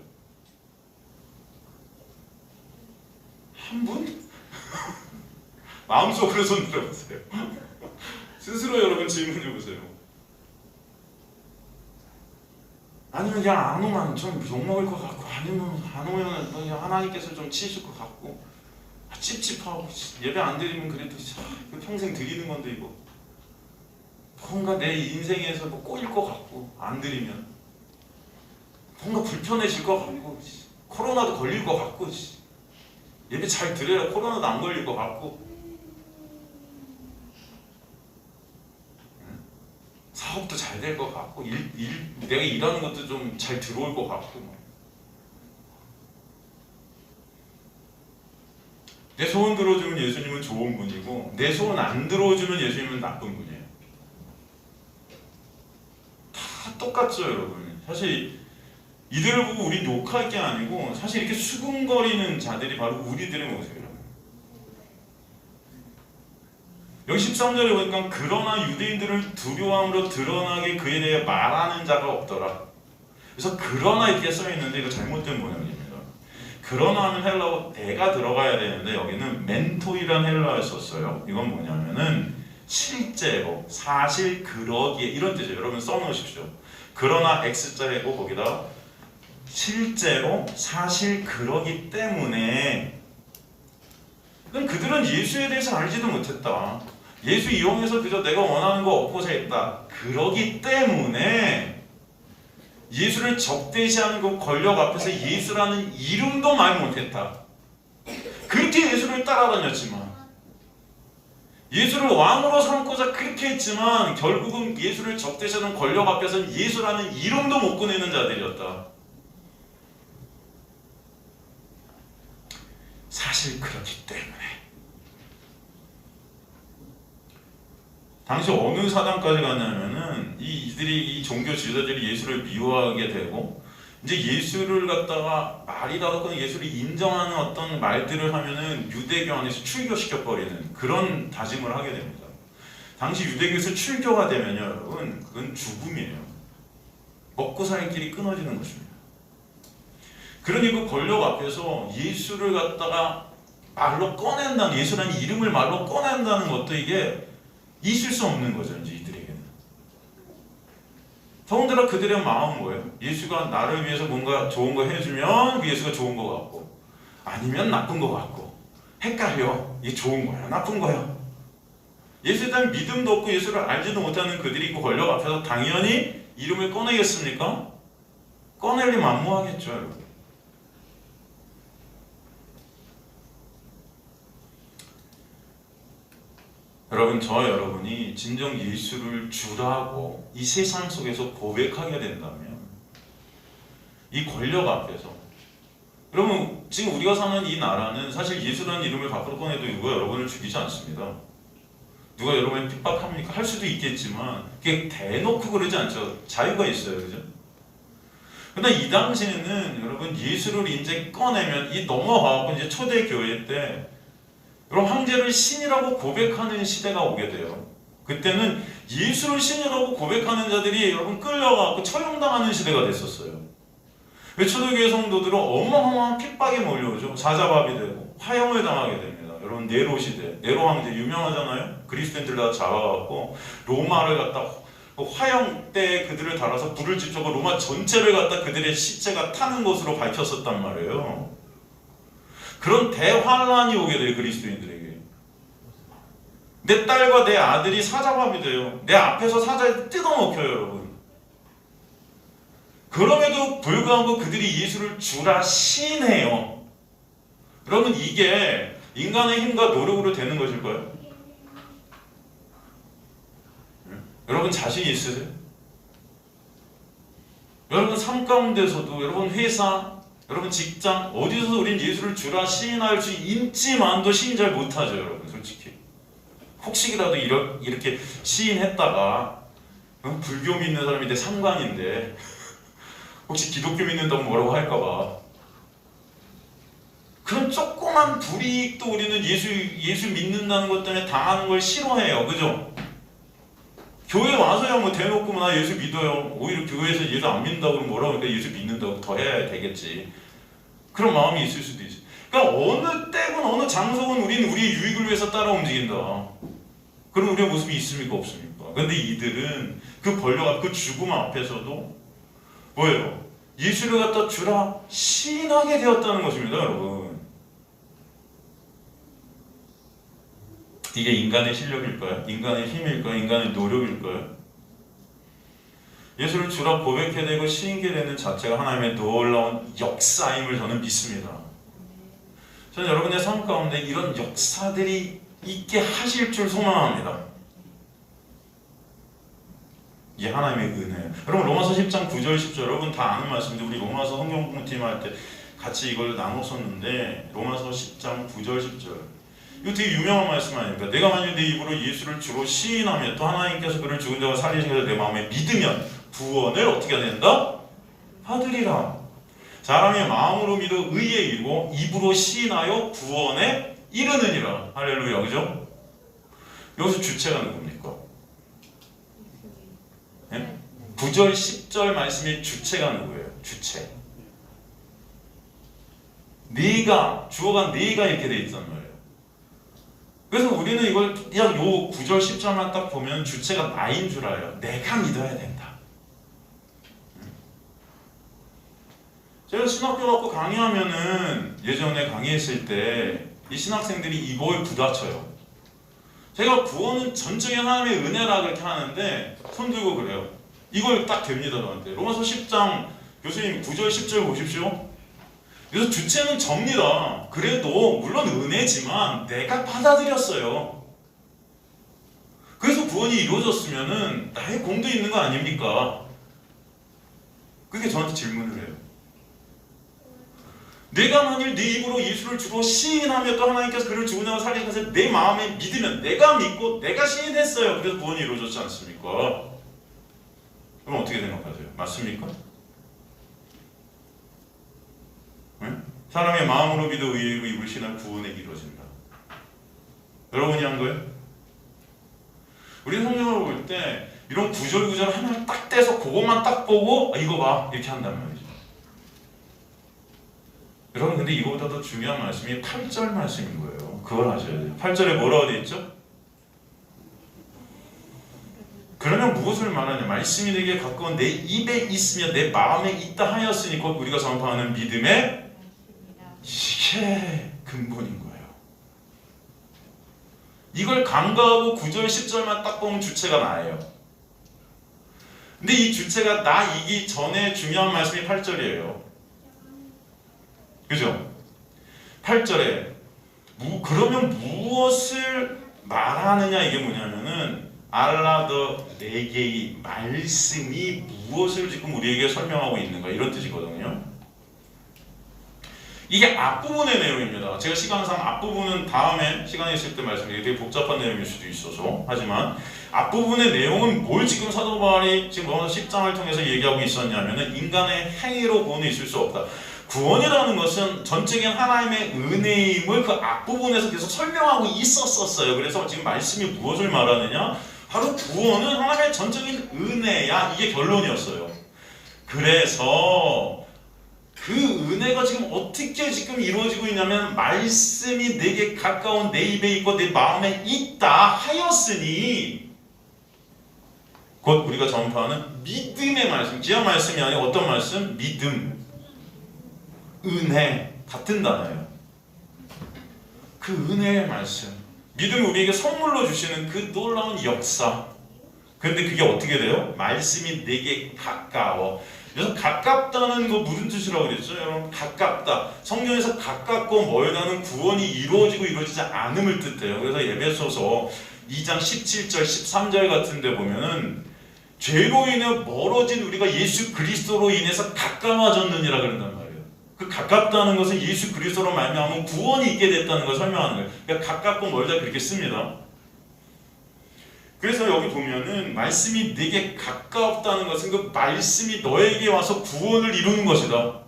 한 분? 마음속으로 손 들어보세요. 스스로 여러분 질문해보세요. 아니면 그냥 안 오면 좀 욕먹을 것 같고 아니면 안 오면 그냥 하나님께서 좀 치실 것 같고 찝찝하고 예배 안 드리면 그래도 평생 드리는 건데 이거 뭔가 내 인생에서 뭐 꼬일 것 같고 안 드리면 뭔가 불편해질 것 같고 코로나도 걸릴 것 같고 예배 잘 드려야 코로나도 안 걸릴 것 같고 사업도 잘 될 것 같고 내가 일하는 것도 좀 잘 들어올 것 같고 내 소원 들어주면 예수님은 좋은 분이고 내 소원 안 들어주면 예수님은 나쁜 분이에요. 다 똑같죠 여러분. 사실 이들을 보고 우린 욕할 게 아니고 사실 이렇게 수군거리는 자들이 바로 우리들의 모습이에요. 여기 13절에 보니까 그러나 유대인들을 두려워함으로 드러나게 그에 대해 말하는 자가 없더라. 그래서 그러나 이렇게 써있는데 이거 잘못된 모양입니다. 그러나 하면 헬라어 대가 들어가야 되는데 여기는 멘토이란 헬라어를 썼어요. 이건 뭐냐면은 실제로 사실 그러기에 이런 뜻이에요. 여러분 써놓으십시오. 그러나 X자이고 거기다 실제로 사실 그러기 때문에 그럼 그들은 예수에 대해서 알지도 못했다. 예수 이용해서 그저 내가 원하는 거 얻고자 했다. 그러기 때문에 예수를 적대시하는 그 권력 앞에서 예수라는 이름도 말 못했다. 그렇게 예수를 따라다녔지만 예수를 왕으로 삼고자 그렇게 했지만 결국은 예수를 적대시하는 권력 앞에서는 예수라는 이름도 못 꺼내는 자들이었다. 사실 그렇기 때문에 당시 어느 사단까지 갔냐면은 이들이 이 종교 지도자들이 예수를 미워하게 되고 이제 예수를 갖다가 말이라도 예수를 인정하는 어떤 말들을 하면은 유대교 안에서 출교시켜 버리는 그런 다짐을 하게 됩니다. 당시 유대교에서 출교가 되면요 여러분 그건 죽음이에요. 먹고 살 길이 끊어지는 것입니다. 그러니 그 권력 앞에서 예수를 갖다가 말로 꺼낸다는 예수라는 이름을 말로 꺼낸다는 것도 이게 있을 수 없는 거죠 이제 이들에게는. 더군다나 그들의 마음은 뭐예요? 예수가 나를 위해서 뭔가 좋은 거 해주면 그 예수가 좋은 거 같고 아니면 나쁜 거 같고 헷갈려. 이게 좋은 거야 나쁜 거야. 예수에 대한 믿음도 없고 예수를 알지도 못하는 그들이 그 권력 앞에서 당연히 이름을 꺼내겠습니까? 꺼내리 만무하겠죠 여러분. 여러분 저 여러분이 진정 예수를 주라고 이 세상 속에서 고백하게 된다면 이 권력 앞에서 여러분 지금 우리가 사는 이 나라는 사실 예수라는 이름을 밖으로 꺼내도 이거 여러분을 죽이지 않습니다. 누가 여러분을 핍박합니까? 할 수도 있겠지만 그게 대놓고 그러지 않죠. 자유가 있어요. 그죠? 근데 이 당시에는 여러분 예수를 이제 꺼내면 이 넘어가고 이제 초대 교회 때 여러분 황제를 신이라고 고백하는 시대가 오게 돼요. 그때는 예수를 신이라고 고백하는 자들이 여러분 끌려가고 처형당하는 시대가 됐었어요. 초대교회 성도들은 어마어마한 핍박에 몰려오죠. 사자밥이 되고 화형을 당하게 됩니다. 여러분 네로 시대, 네로 황제 유명하잖아요. 그리스도인들 다 잡아갖고 로마를 갖다 화형 때 그들을 달아서 불을 지펴고 로마 전체를 갖다 그들의 시체가 타는 것으로 밝혔었단 말이에요. 그런 대환란이 오게 돼요. 그리스도인들에게. 내 딸과 내 아들이 사자밥이 돼요. 내 앞에서 사자에 뜯어먹혀요. 여러분. 그럼에도 불구하고 그들이 예수를 주라 시인해요. 여러분 이게 인간의 힘과 노력으로 되는 것일까요? 여러분 자신 있으세요? 여러분 삶 가운데서도 여러분 회사, 여러분 직장 어디서도 우린 예수를 주라 시인할 수 있지만도 시인 잘 못하죠. 여러분 솔직히 혹시라도 이렇게 시인했다가 불교 믿는 사람이 내 상관인데 혹시 기독교 믿는다고 뭐라고 할까봐 그런 조그만 불이익도 우리는 예수 믿는다는 것 때문에 당하는 걸 싫어해요. 그죠? 교회 와서야 뭐 대놓고 나 예수 믿어요. 오히려 교회에서 예수 안 믿는다고 그러면 뭐라고 그러니까 예수 믿는다고 더 해야 되겠지. 그런 마음이 있을 수도 있어요. 그러니까 어느 때건 어느 장소건 우리는 우리의 유익을 위해서 따라 움직인다. 그럼 우리의 모습이 있습니까? 없습니까? 근데 이들은 그 권력 그 죽음 앞에서도 뭐예요? 예수를 갖다 주라 시인하게 되었다는 것입니다. 여러분 이게 인간의 실력일까요? 인간의 힘일까요? 인간의 노력일까요? 예수를 주라 고백해내고 시인게 되는 자체가 하나님의 놀라운 역사임을 저는 믿습니다. 저는 여러분의 삶 가운데 이런 역사들이 있게 하실 줄 소망합니다. 이게 하나님의 은혜예요. 여러분 로마서 10장 9절 10절 여러분 다 아는 말씀인데 우리 로마서 성경 공부팀 할 때 같이 이걸 나눴었는데 로마서 10장 9절 10절 이거 되게 유명한 말씀 아닙니까? 내가 만약 내 입으로 예수를 주로 시인하며 또 하나님께서 그를 죽은 자가 살리신 것을 내 마음에 믿으면 구원을 어떻게 된다? 받으리라. 사람이 마음으로 믿어 의에 이르고 입으로 시인하여 구원에 이르느니라. 할렐루야. 그죠? 여기서 주체가 누굽니까? 네? 9절 10절 말씀의 주체가 누구예요? 주체. 네가 주어가 네가 이렇게 돼 있단 말이에요. 그래서 우리는 이걸 그냥 요 9절 10절만 딱 보면 주체가 나인 줄 알아요. 내가 믿어야 된다. 제가 신학교 갖고 강의하면은 예전에 강의했을 때 이 신학생들이 이걸 부딪혀요. 제가 구원은 전적인 하나님의 은혜라 그렇게 하는데 손 들고 그래요. 이걸 딱 됩니다. 저한테. 로마서 10장 교수님 9절 10절 보십시오. 그래서 주체는 접니다. 그래도 물론 은혜지만 내가 받아들였어요. 그래서 구원이 이루어졌으면은 나의 공도 있는 거 아닙니까? 그게 저한테 질문을 해요. 내가 만일 네 입으로 예수를 주로 시인하며 또 하나님께서 그를 죽은 자가 살리신 것을 내 마음에 믿으면 내가 믿고 내가 시인했어요. 그래서 구원이 이루어졌지 않습니까? 그럼 어떻게 생각하세요? 맞습니까? 응? 사람의 마음으로 믿어 의로 입을 신할 구원에 이루어진다. 여러분이 한 거예요? 우리 성경을 볼 때 이런 구절구절 하나를 딱 떼서 그것만 딱 보고 이거 봐 이렇게 한단 말이죠. 여러분 근데 이거보다 더 중요한 말씀이 8절 말씀인 거예요. 그걸 아셔야 돼요. 8절에 뭐라고 되어 있죠? 그러면 무엇을 말하냐? 말씀이 내게 가까운 내 입에 있으며 내 마음에 있다 하였으니 곧 우리가 선포하는 믿음의 이게 근본인 거예요. 이걸 간과하고 9절 10절만 딱 보면 주체가 나예요. 근데 이 주체가 나이기 전에 중요한 말씀이 8절이에요. 그죠? 8절에 그러면 무엇을 말하느냐 이게 뭐냐면은 알라더 네 개의 말씀이 무엇을 지금 우리에게 설명하고 있는가 이런 뜻이거든요. 이게 앞부분의 내용입니다. 제가 시간상 앞부분은 다음에 시간이 있을 때 말씀드리게 되게 복잡한 내용일 수도 있어서, 하지만 앞부분의 내용은 뭘 지금 사도 바울이 지금 로마서 10장을 통해서 얘기하고 있었냐면은 인간의 행위로 구원이 있을 수 없다. 구원이라는 것은 전적인 하나님의 은혜임을 그 앞부분에서 계속 설명하고 있었어요. 그래서 지금 말씀이 무엇을 말하느냐? 바로 구원은 하나님의 전적인 은혜야. 이게 결론이었어요. 그래서 그 은혜가 지금 어떻게 지금 이루어지고 있냐면, 말씀이 내게 가까운 내 입에 있고 내 마음에 있다 하였으니, 곧 우리가 전파하는 믿음의 말씀, 기아 말씀이 아니라 어떤 말씀? 믿음, 은혜, 같은 단어예요. 그 은혜의 말씀, 믿음이 우리에게 선물로 주시는 그 놀라운 역사. 그런데 그게 어떻게 돼요? 말씀이 내게 가까워. 그래서 가깝다는 거 무슨 뜻이라고 그랬죠? 여러분, 가깝다. 성경에서 가깝고 멀다는 구원이 이루어지고 이루어지지 않음을 뜻해요. 그래서 에베소서 2장 17절 13절 같은 데 보면은 죄로 인해 멀어진 우리가 예수 그리스도로 인해서 가까워졌느니라 그런단 말이에요. 그 가깝다는 것은 예수 그리스도로 말미암아 구원이 있게 됐다는 걸 설명하는 거예요. 그러니까 가깝고 멀다 그렇게 씁니다. 그래서 여기 보면은 말씀이 내게 가깝다는 것은 그 말씀이 너에게 와서 구원을 이루는 것이다.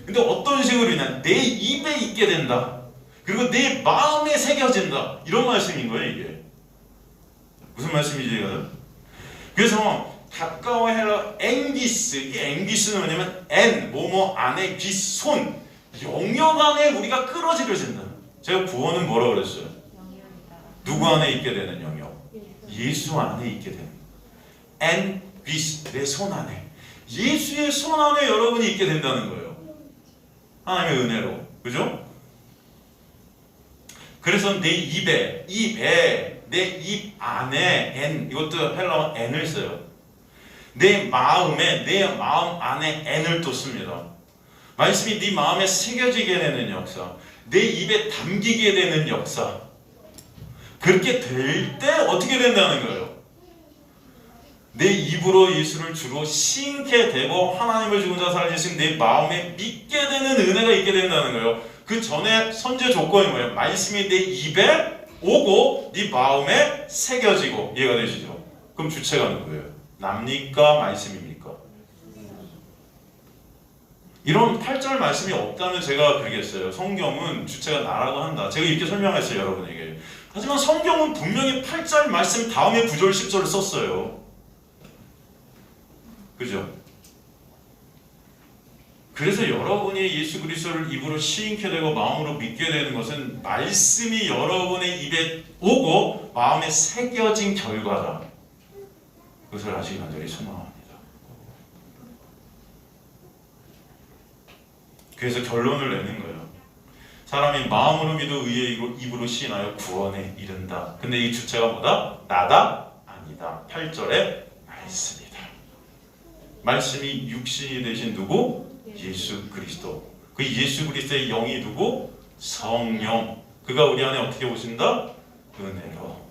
근데 어떤 식으로 있냐? 내 입에 있게 된다. 그리고 내 마음에 새겨진다. 이런 말씀인 거예요, 이게. 무슨 말씀이지, 이거는? 그래서 가까워 헬러 앵기스, 이 앵기스는 뭐냐면 엔, 뭐뭐 안에 기스, 손, 영역 안에 우리가 끌어들여진다. 제가 구원은 뭐라고 그랬어요? 누구 안에 있게 되는 영역? 예수 안에 있게 되는, 엔 비스, 내 손 안에, 예수의 손 안에 여러분이 있게 된다는 거예요. 하나님의 은혜로, 그죠? 그래서 내 입에, 내 입 안에, 엔, 이것도 헬라어 엔을 써요. 내 마음에, 내 마음 안에 엔을 또 씁니다. 말씀이 네 마음에 새겨지게 되는 역사, 내 입에 담기게 되는 역사. 그렇게 될 때 어떻게 된다는 거예요? 내 입으로 예수를 주로 시인케 되고 하나님을 죽은 자 살리신 내 마음에 믿게 되는 은혜가 있게 된다는 거예요. 그 전에 선제 조건이 뭐예요? 말씀이 내 입에 오고 네 마음에 새겨지고. 이해가 되시죠? 그럼 주체가 누구예요? 납니까? 말씀입니까? 이런 8절 말씀이 없다면 제가 그러겠어요. 성경은 주체가 나라고 한다. 제가 이렇게 설명했어요, 여러분에게. 하지만 성경은 분명히 8절 말씀 다음에 9절, 10절을 썼어요. 그죠? 그래서 여러분이 예수 그리스도를 입으로 시인케 되고 마음으로 믿게 되는 것은 말씀이 여러분의 입에 오고 마음에 새겨진 결과다. 그것을 아시기 간절히 소망합니다. 그래서 결론을 내는 거예요. 사람이 마음으로 믿어 의의 입으로 시인하여 구원에 이른다. 근데 이 주체가 뭐다? 나다? 아니다. 8절의 말씀이다. 말씀이 육신이 되신 누구? 예수 그리스도. 그 예수 그리스도의 영이 누구? 성령. 그가 우리 안에 어떻게 오신다? 은혜로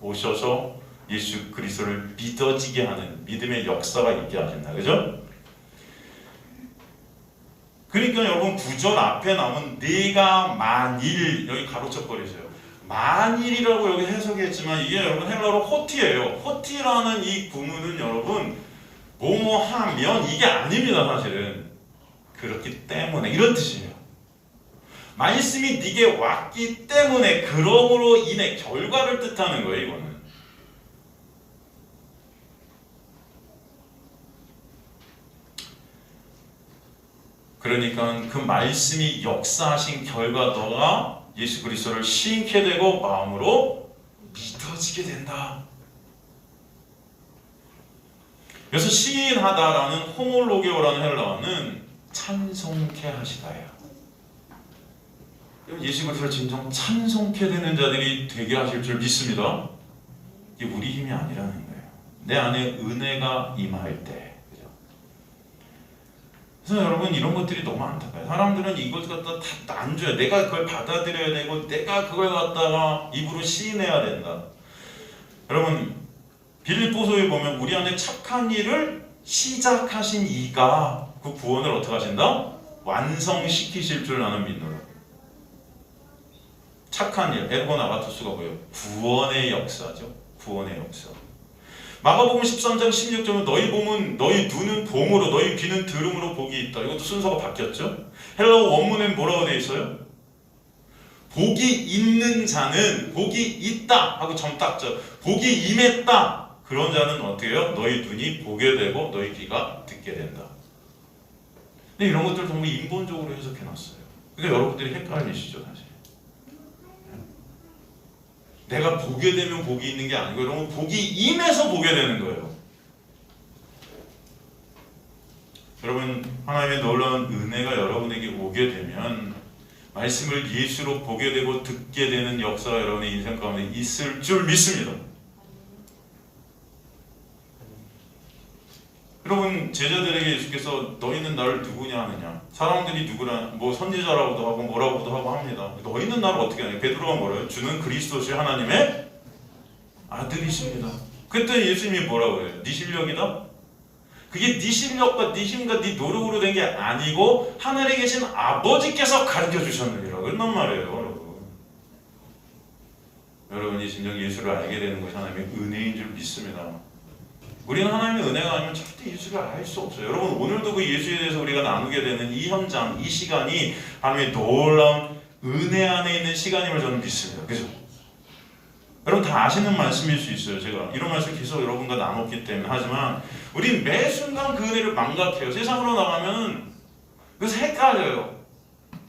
오셔서 예수 그리스도를 믿어지게 하는 믿음의 역사가 있게 하신다. 그죠? 그러니까 여러분 9절 앞에 나온 내가 만일, 여기 가로쳐 버리세요. 만일이라고 여기 해석했지만 이게 여러분 헬라어로 호티예요. 호티라는 이 구문은 여러분 뭐뭐 하면 이게 아닙니다. 사실은 그렇기 때문에 이런 뜻이에요. 말씀이 네게 왔기 때문에, 그러므로 인해 결과를 뜻하는 거예요. 이거는 그러니까 그 말씀이 역사하신 결과 너가 예수 그리스도를 시인케 되고 마음으로 믿어지게 된다. 그래서 시인하다라는 호몰로게오라는 헬라어는 찬송케 하시다예요. 예수 그리스도를 진정 찬송케 되는 자들이 되게 하실 줄 믿습니다. 이게 우리 힘이 아니라는 거예요. 내 안에 은혜가 임할 때. 그래서 여러분 이런 것들이 너무 안타까워요. 사람들은 이것 갖다 다 안 줘요. 내가 그걸 받아들여야 되고 내가 그걸 갖다가 입으로 시인해야 된다. 여러분 빌립보서에 보면 우리 안에 착한 일을 시작하신 이가 그 구원을 어떻게 하신다? 완성시키실 줄 나는 믿노라. 착한 일, 에르곤 아가토스가 뭐예요? 구원의 역사죠. 구원의 역사. 마가복음 13장 16절은 너희 눈은 봄으로 너희 귀는 들음으로 복이 있다. 이것도 순서가 바뀌었죠. 헬라어 원문엔 뭐라고 되어 있어요? 복이 있는 자는 복이 있다 하고 점 딱 져. 복이 임했다. 그런 자는 어떻게 해요? 너희 눈이 보게 되고 너희 귀가 듣게 된다. 근데 이런 것들 정말 인본적으로 해석해놨어요. 그러니까 여러분들이 헷갈리시죠 사실. 내가 보게 되면 복이 있는 게 아니고 여러분 복이 임해서 보게 되는 거예요. 여러분 하나님의 놀라운 은혜가 여러분에게 오게 되면 말씀을 예수로 보게 되고 듣게 되는 역사가 여러분의 인생 가운데 있을 줄 믿습니다. 여러분 제자들에게 예수께서 너희는 나를 누구냐 하느냐, 사람들이 누구라 뭐 선지자라고도 하고 뭐라고도 하고 합니다. 너희는 나를 어떻게 하냐? 베드로가 뭐래요? 주는 그리스도시 하나님의 아들이십니다. 그때 예수님이 뭐라고 그래요? 네 실력이다? 그게 네 실력과 네 힘과 네 노력으로 된 게 아니고 하늘에 계신 아버지께서 가르쳐 주셨느니라 그런 말이에요. 여러분. 여러분이 진정 예수를 알게 되는 것이 하나님의 은혜인 줄 믿습니다. 우리는 하나님의 은혜가 아니면 절대 예수를 알 수 없어요. 여러분 오늘도 그 예수에 대해서 우리가 나누게 되는 이 현장, 이 시간이 하나님의 놀라운 은혜 안에 있는 시간임을 저는 믿습니다. 그죠? 여러분 다 아시는 말씀일 수 있어요. 제가 이런 말씀 계속 여러분과 나눴기 때문에. 하지만 우린 매 순간 그 은혜를 망각해요. 세상으로 나가면 그래서 헷갈려요.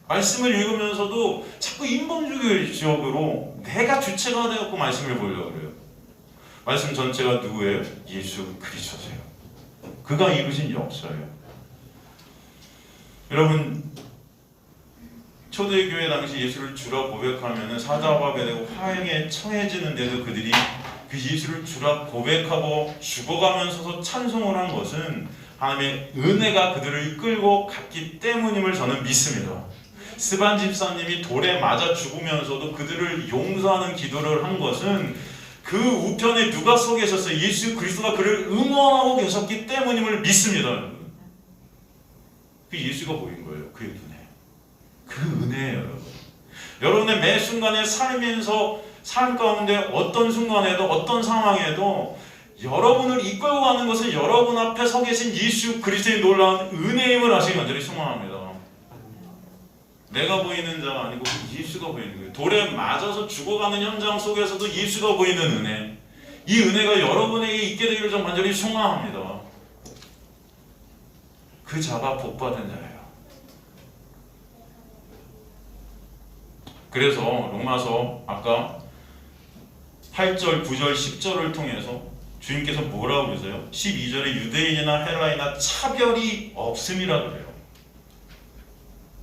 말씀을 읽으면서도 자꾸 인본주의적으로 내가 주체가 되었고 말씀을 보려고 그래요. 말씀 전체가 누구예요? 예수 그리스도세요. 그가 이루신 역사예요. 여러분 초대교회 당시 예수를 주라 고백하면 사자화가 되고 화형에 처해지는데도 그들이 그 예수를 주라 고백하고 죽어가면서도 찬송을 한 것은 하나님의 은혜가 그들을 이끌고 갔기 때문임을 저는 믿습니다. 스반 집사님이 돌에 맞아 죽으면서도 그들을 용서하는 기도를 한 것은 그 우편에 누가 서 계셨어요? 예수 그리스도가 그를 응원하고 계셨기 때문임을 믿습니다. 그 예수가 보인 거예요. 그의 눈에. 그 은혜예요, 여러분. 여러분의 매 순간의 삶에서 삶 가운데 어떤 순간에도 어떤 상황에도 여러분을 이끌고 가는 것은 여러분 앞에 서 계신 예수 그리스도의 놀라운 은혜임을 아시기 간절히 소망합니다. 내가 보이는 자가 아니고 예수가 보이는 거예요. 돌에 맞아서 죽어가는 현장 속에서도 예수가 보이는 은혜, 이 은혜가 여러분에게 있게 되기를 좀 간절히 소망합니다. 그 자가 복받은 자예요. 그래서 로마서 아까 8절, 9절, 10절을 통해서 주님께서 뭐라고 그러세요? 12절에 유대인이나 헬라이나 차별이 없음이라 그래요.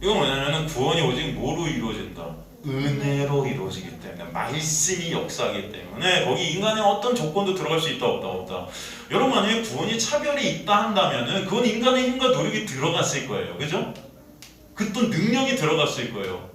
이건 뭐냐면 구원이 오직 뭐로 이루어진다? 은혜로 이루어지기 때문에, 말씀이 역사하기 때문에 거기 인간의 어떤 조건도 들어갈 수 있다 없다. 여러분 만약에 구원이 차별이 있다 한다면은 그건 인간의 힘과 노력이 들어갔을 거예요. 그죠? 그 또 능력이 들어갔을 거예요.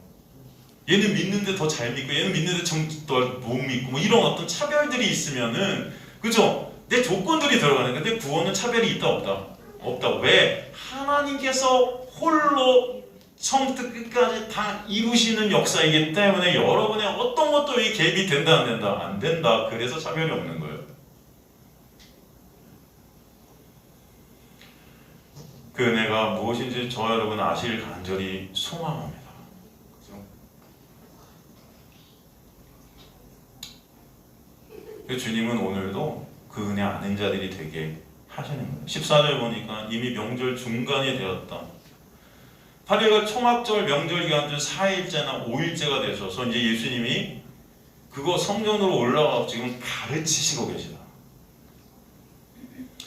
얘는 믿는데 더 잘 믿고 얘는 믿는데 더 못 믿고 뭐 이런 어떤 차별들이 있으면은, 그죠? 내 조건들이 들어가는 건데 구원은 차별이 있다 없다. 왜? 하나님께서 홀로 처음부터 끝까지 다 이루시는 역사이기 때문에 여러분의 어떤 것도 이 개입이 된다 안 된다? 안 된다. 그래서 차별이 없는 거예요. 그 은혜가 무엇인지 저와 여러분 아시길 간절히 소망합니다. 그래서 주님은 오늘도 그 은혜 아는 자들이 되게 하시는 거예요. 14절 보니까 이미 명절 중간이 되었다. 8일과 초막절 명절 기간 중 4일째나 5일째가 되셔서 이제 예수님이 그거 성전으로 올라가서 지금 가르치시고 계시다.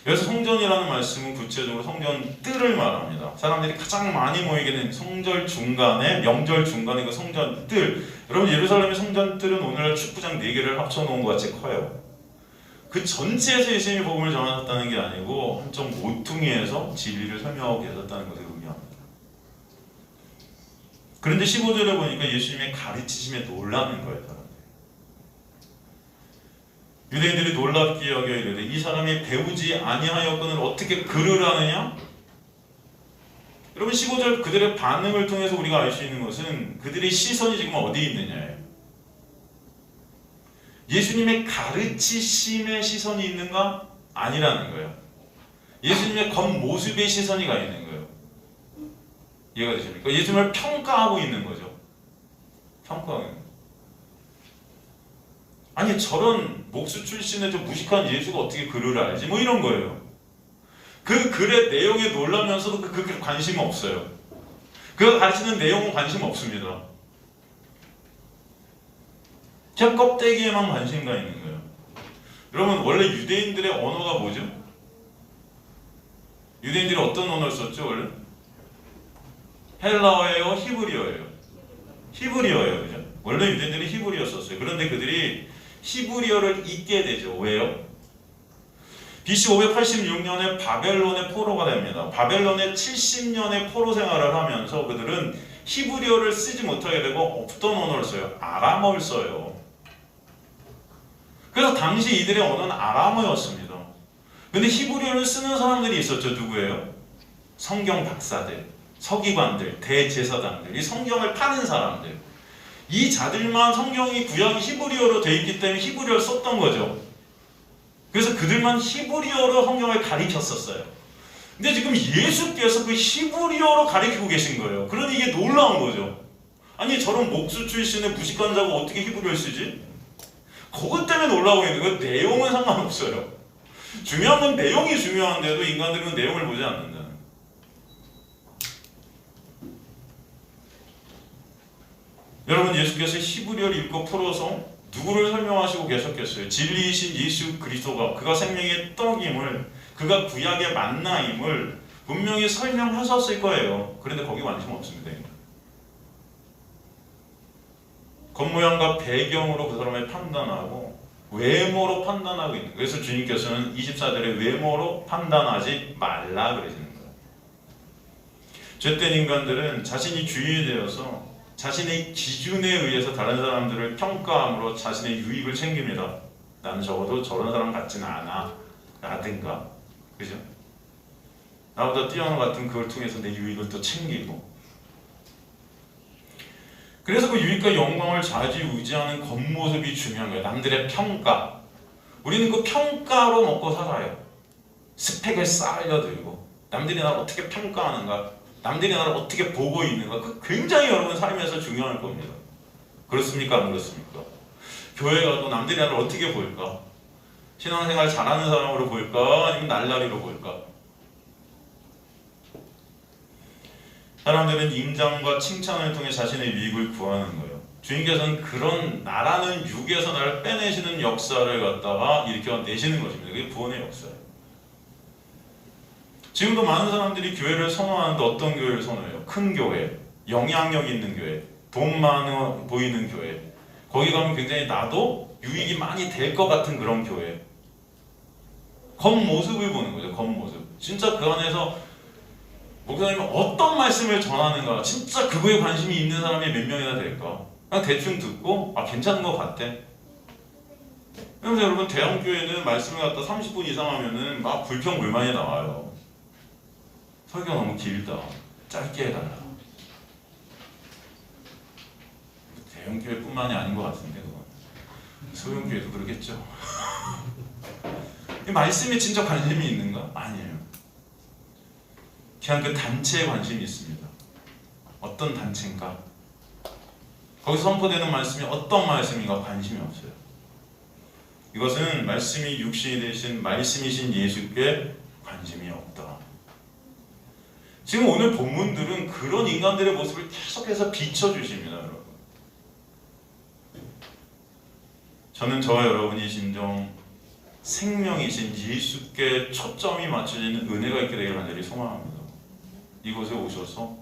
그래서 성전이라는 말씀은 구체적으로 성전 뜰을 말합니다. 사람들이 가장 많이 모이게 된 성절 중간에, 명절 중간에 그 성전 뜰. 여러분 예루살렘의 성전 뜰은 오늘날 축구장 4개를 합쳐놓은 것 같이 커요. 그 전체에서 예수님이 복음을 전하셨다는 게 아니고 한쪽 모퉁이에서 진리를 설명하고 계셨다는 것을 의미합니다. 그런데 15절에 보니까 예수님의 가르치심에 놀라는 거예요. 유대인들이 놀랍게 여겨 이르되 이 사람이 배우지 아니하였거늘 어떻게 글을 하느냐? 여러분 15절 그들의 반응을 통해서 우리가 알 수 있는 것은 그들의 시선이 지금 어디에 있느냐예요. 예수님의 가르치심의 시선이 있는가? 아니라는 거예요. 예수님의 겉모습의 시선이 가 있는 거예요. 이해가 되십니까? 예수님을 평가하고 있는 거죠. 평가하고 있는 거예요. 아니 저런 목수 출신의 저 무식한 예수가 어떻게 글을 알지? 뭐 이런 거예요. 그 글의 내용에 놀라면서도 그 글에 관심 없어요. 그가 가르치는 내용은 관심 없습니다. 그냥 껍데기에만 관심가 있는 거예요. 여러분 원래 유대인들의 언어가 뭐죠? 유대인들이 어떤 언어를 썼죠 원래? 헬라어예요? 히브리어예요? 히브리어예요. 그죠? 원래 유대인들이 히브리어 썼어요. 그런데 그들이 히브리어를 잊게 되죠. 왜요? BC 586년에 바벨론의 포로가 됩니다. 바벨론의 70년의 포로 생활을 하면서 그들은 히브리어를 쓰지 못하게 되고 어떤 언어를 써요? 아람어를 써요. 그래서 당시 이들의 언어는 아람어였습니다. 근데 히브리어를 쓰는 사람들이 있었죠. 누구예요? 성경 박사들, 서기관들, 대제사장들, 이 성경을 파는 사람들. 이 자들만 성경이 구약이 히브리어로 되어 있기 때문에 히브리어를 썼던 거죠. 그래서 그들만 히브리어로 성경을 가리켰었어요. 근데 지금 예수께서 그 히브리어로 가리키고 계신 거예요. 그러니 이게 놀라운 거죠. 아니 저런 목수 출신의 무식한 자가 어떻게 히브리어를 쓰지? 그것 때문에 놀라고 있는 거예요. 내용은 상관없어요. 중요한 건 내용이 중요한데도 인간들은 내용을 보지 않는다는. 여러분 예수께서 히브리어를 읽고 풀어서 누구를 설명하시고 계셨겠어요? 진리이신 예수 그리스도가 그가 생명의 떡임을 그가 구약의 만나임을 분명히 설명하셨을 거예요. 그런데 거기 관심 없습니다. 겉모양과 배경으로 그 사람을 판단하고 외모로 판단하고 있는 거예요. 그래서 주님께서는 24절에 외모로 판단하지 말라 그러시는 거예요. 죄된 인간들은 자신이 주인이 되어서 자신의 기준에 의해서 다른 사람들을 평가함으로 자신의 유익을 챙깁니다. 나는 적어도 저런 사람 같지는 않아 라든가, 그죠? 나보다 뛰어난 것 같은 그걸 통해서 내 유익을 또 챙기고, 그래서 그 유익과 영광을 좌지우지하는 겉모습이 중요한 거예요. 남들의 평가. 우리는 그 평가로 먹고 살아요. 스펙을 쌓아들고 남들이 나를 어떻게 평가하는가, 남들이 나를 어떻게 보고 있는가, 그 굉장히 여러분 삶에서 중요할 겁니다. 그렇습니까? 안 그렇습니까? 교회 가도 남들이 나를 어떻게 볼까? 신앙생활 잘하는 사람으로 볼까? 아니면 날라리로 볼까? 사람들은 인정과 칭찬을 통해 자신의 유익을 구하는 거예요. 주님께서는 그런 나라는 육에서 나를 빼내시는 역사를 갖다가 일으켜내시는 것입니다. 그게 구원의 역사예요. 지금도 많은 사람들이 교회를 선호하는데 어떤 교회를 선호해요? 큰 교회, 영향력 있는 교회, 돈 많아 보이는 교회. 거기 가면 굉장히 나도 유익이 많이 될 것 같은 그런 교회. 겉모습을 보는 거죠. 겉모습. 진짜 그 안에서 목사님이 어떤 말씀을 전하는가, 진짜 그거에 관심이 있는 사람이 몇 명이나 될까? 그냥 대충 듣고 괜찮은 것 같아. 그래서 여러분 대형교회는 말씀을 갖다 30분 이상 하면은 막 불평불만이 나와요. 설교 너무 길다, 짧게 해달라. 대형교회뿐만이 아닌 것 같은데 그건 소형교회도 그러겠죠. 이 말씀에 진짜 관심이 있는가? 아니에요. 그냥 그 단체에 관심이 있습니다. 어떤 단체인가? 거기서 선포되는 말씀이 어떤 말씀인가 관심이 없어요. 이것은 말씀이 육신이 되신 말씀이신 예수께 관심이 없다. 지금 오늘 본문들은 그런 인간들의 모습을 계속해서 비춰주십니다. 여러분. 저는 저와 여러분이 진정 생명이신 예수께 초점이 맞춰지는 은혜가 있게 되기를 간절히 소망합니다. 이곳에 오셔서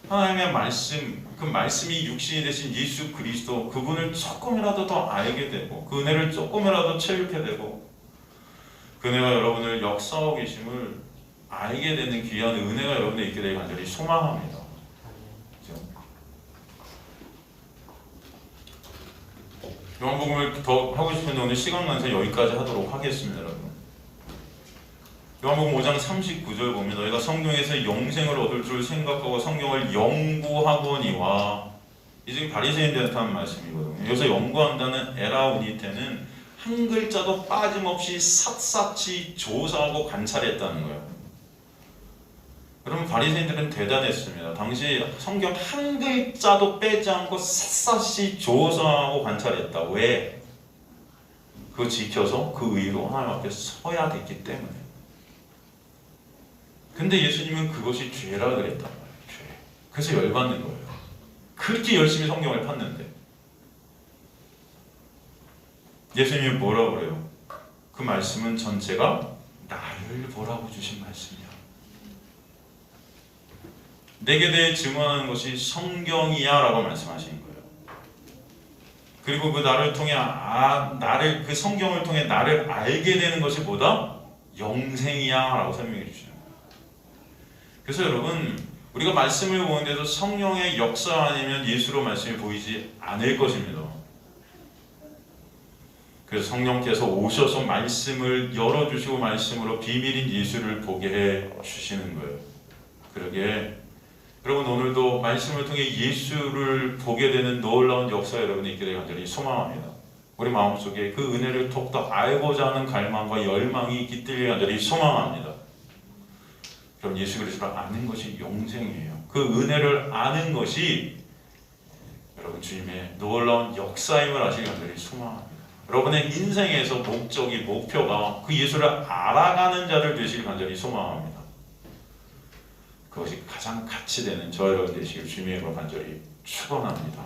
하나님의 말씀, 그 말씀이 육신이 되신 예수 그리스도, 그분을 조금이라도 더 알게 되고 그 은혜를 조금이라도 체육해 되고 그 은혜가 여러분을 역사하고 계심을 알게 되는 귀한 은혜가 여러분에 있게 되길 간절히 소망합니다. 그렇죠? 요한복음을 더 하고 싶은데 오늘 시간 관계상 여기까지 하도록 하겠습니다. 여러분. 요한복음 5장 39절 보면 너희가 성경에서 영생을 얻을 줄 생각하고 성경을 연구하거니와, 이 지금 바리새인들한테 하는 말씀이거든요. 여기서 연구한다는 에라우니테는 한 글자도 빠짐없이 샅샅이 조사하고 관찰했다는 거예요. 그럼 바리새인들은 대단했습니다. 당시 성경 한 글자도 빼지 않고 샅샅이 조사하고 관찰했다. 왜? 그거 지켜서 그 의로 하나님 앞에 서야 됐기 때문에. 근데 예수님은 그것이 죄라 그랬단 말이에요. 죄. 그래서 열받는 거예요. 그렇게 열심히 성경을 팠는데 예수님이 뭐라고 그래요? 그 말씀은 전체가 나를 보라고 주신 말씀이야. 내게 대해 증언하는 것이 성경이야 라고 말씀하시는 거예요. 그리고 그 나를 통해 나를, 그 성경을 통해 나를 알게 되는 것이 뭐다? 영생이야 라고 설명해 주시는 거예요. 그래서 여러분, 우리가 말씀을 보는데도 성령의 역사 아니면 예수로 말씀이 보이지 않을 것입니다. 그래서 성령께서 오셔서 말씀을 열어주시고 말씀으로 비밀인 예수를 보게 해 주시는 거예요. 그러게 여러분, 오늘도 말씀을 통해 예수를 보게 되는 놀라운 역사 여러분이 있게 되길 간절히 소망합니다. 우리 마음속에 그 은혜를 더욱더 알고자 하는 갈망과 열망이 깃들길 간절히 소망합니다. 그럼 예수 그리스도를 아는 것이 영생이에요. 그 은혜를 아는 것이 여러분 주님의 놀라운 역사임을 아시길 간절히 소망합니다. 여러분의 인생에서 목적이, 목표가 그 예수를 알아가는 자들 되시길 간절히 소망합니다. 그것이 가장 가치되는 저 여러분 되시길 주님의 이름으로 간절히 축원합니다.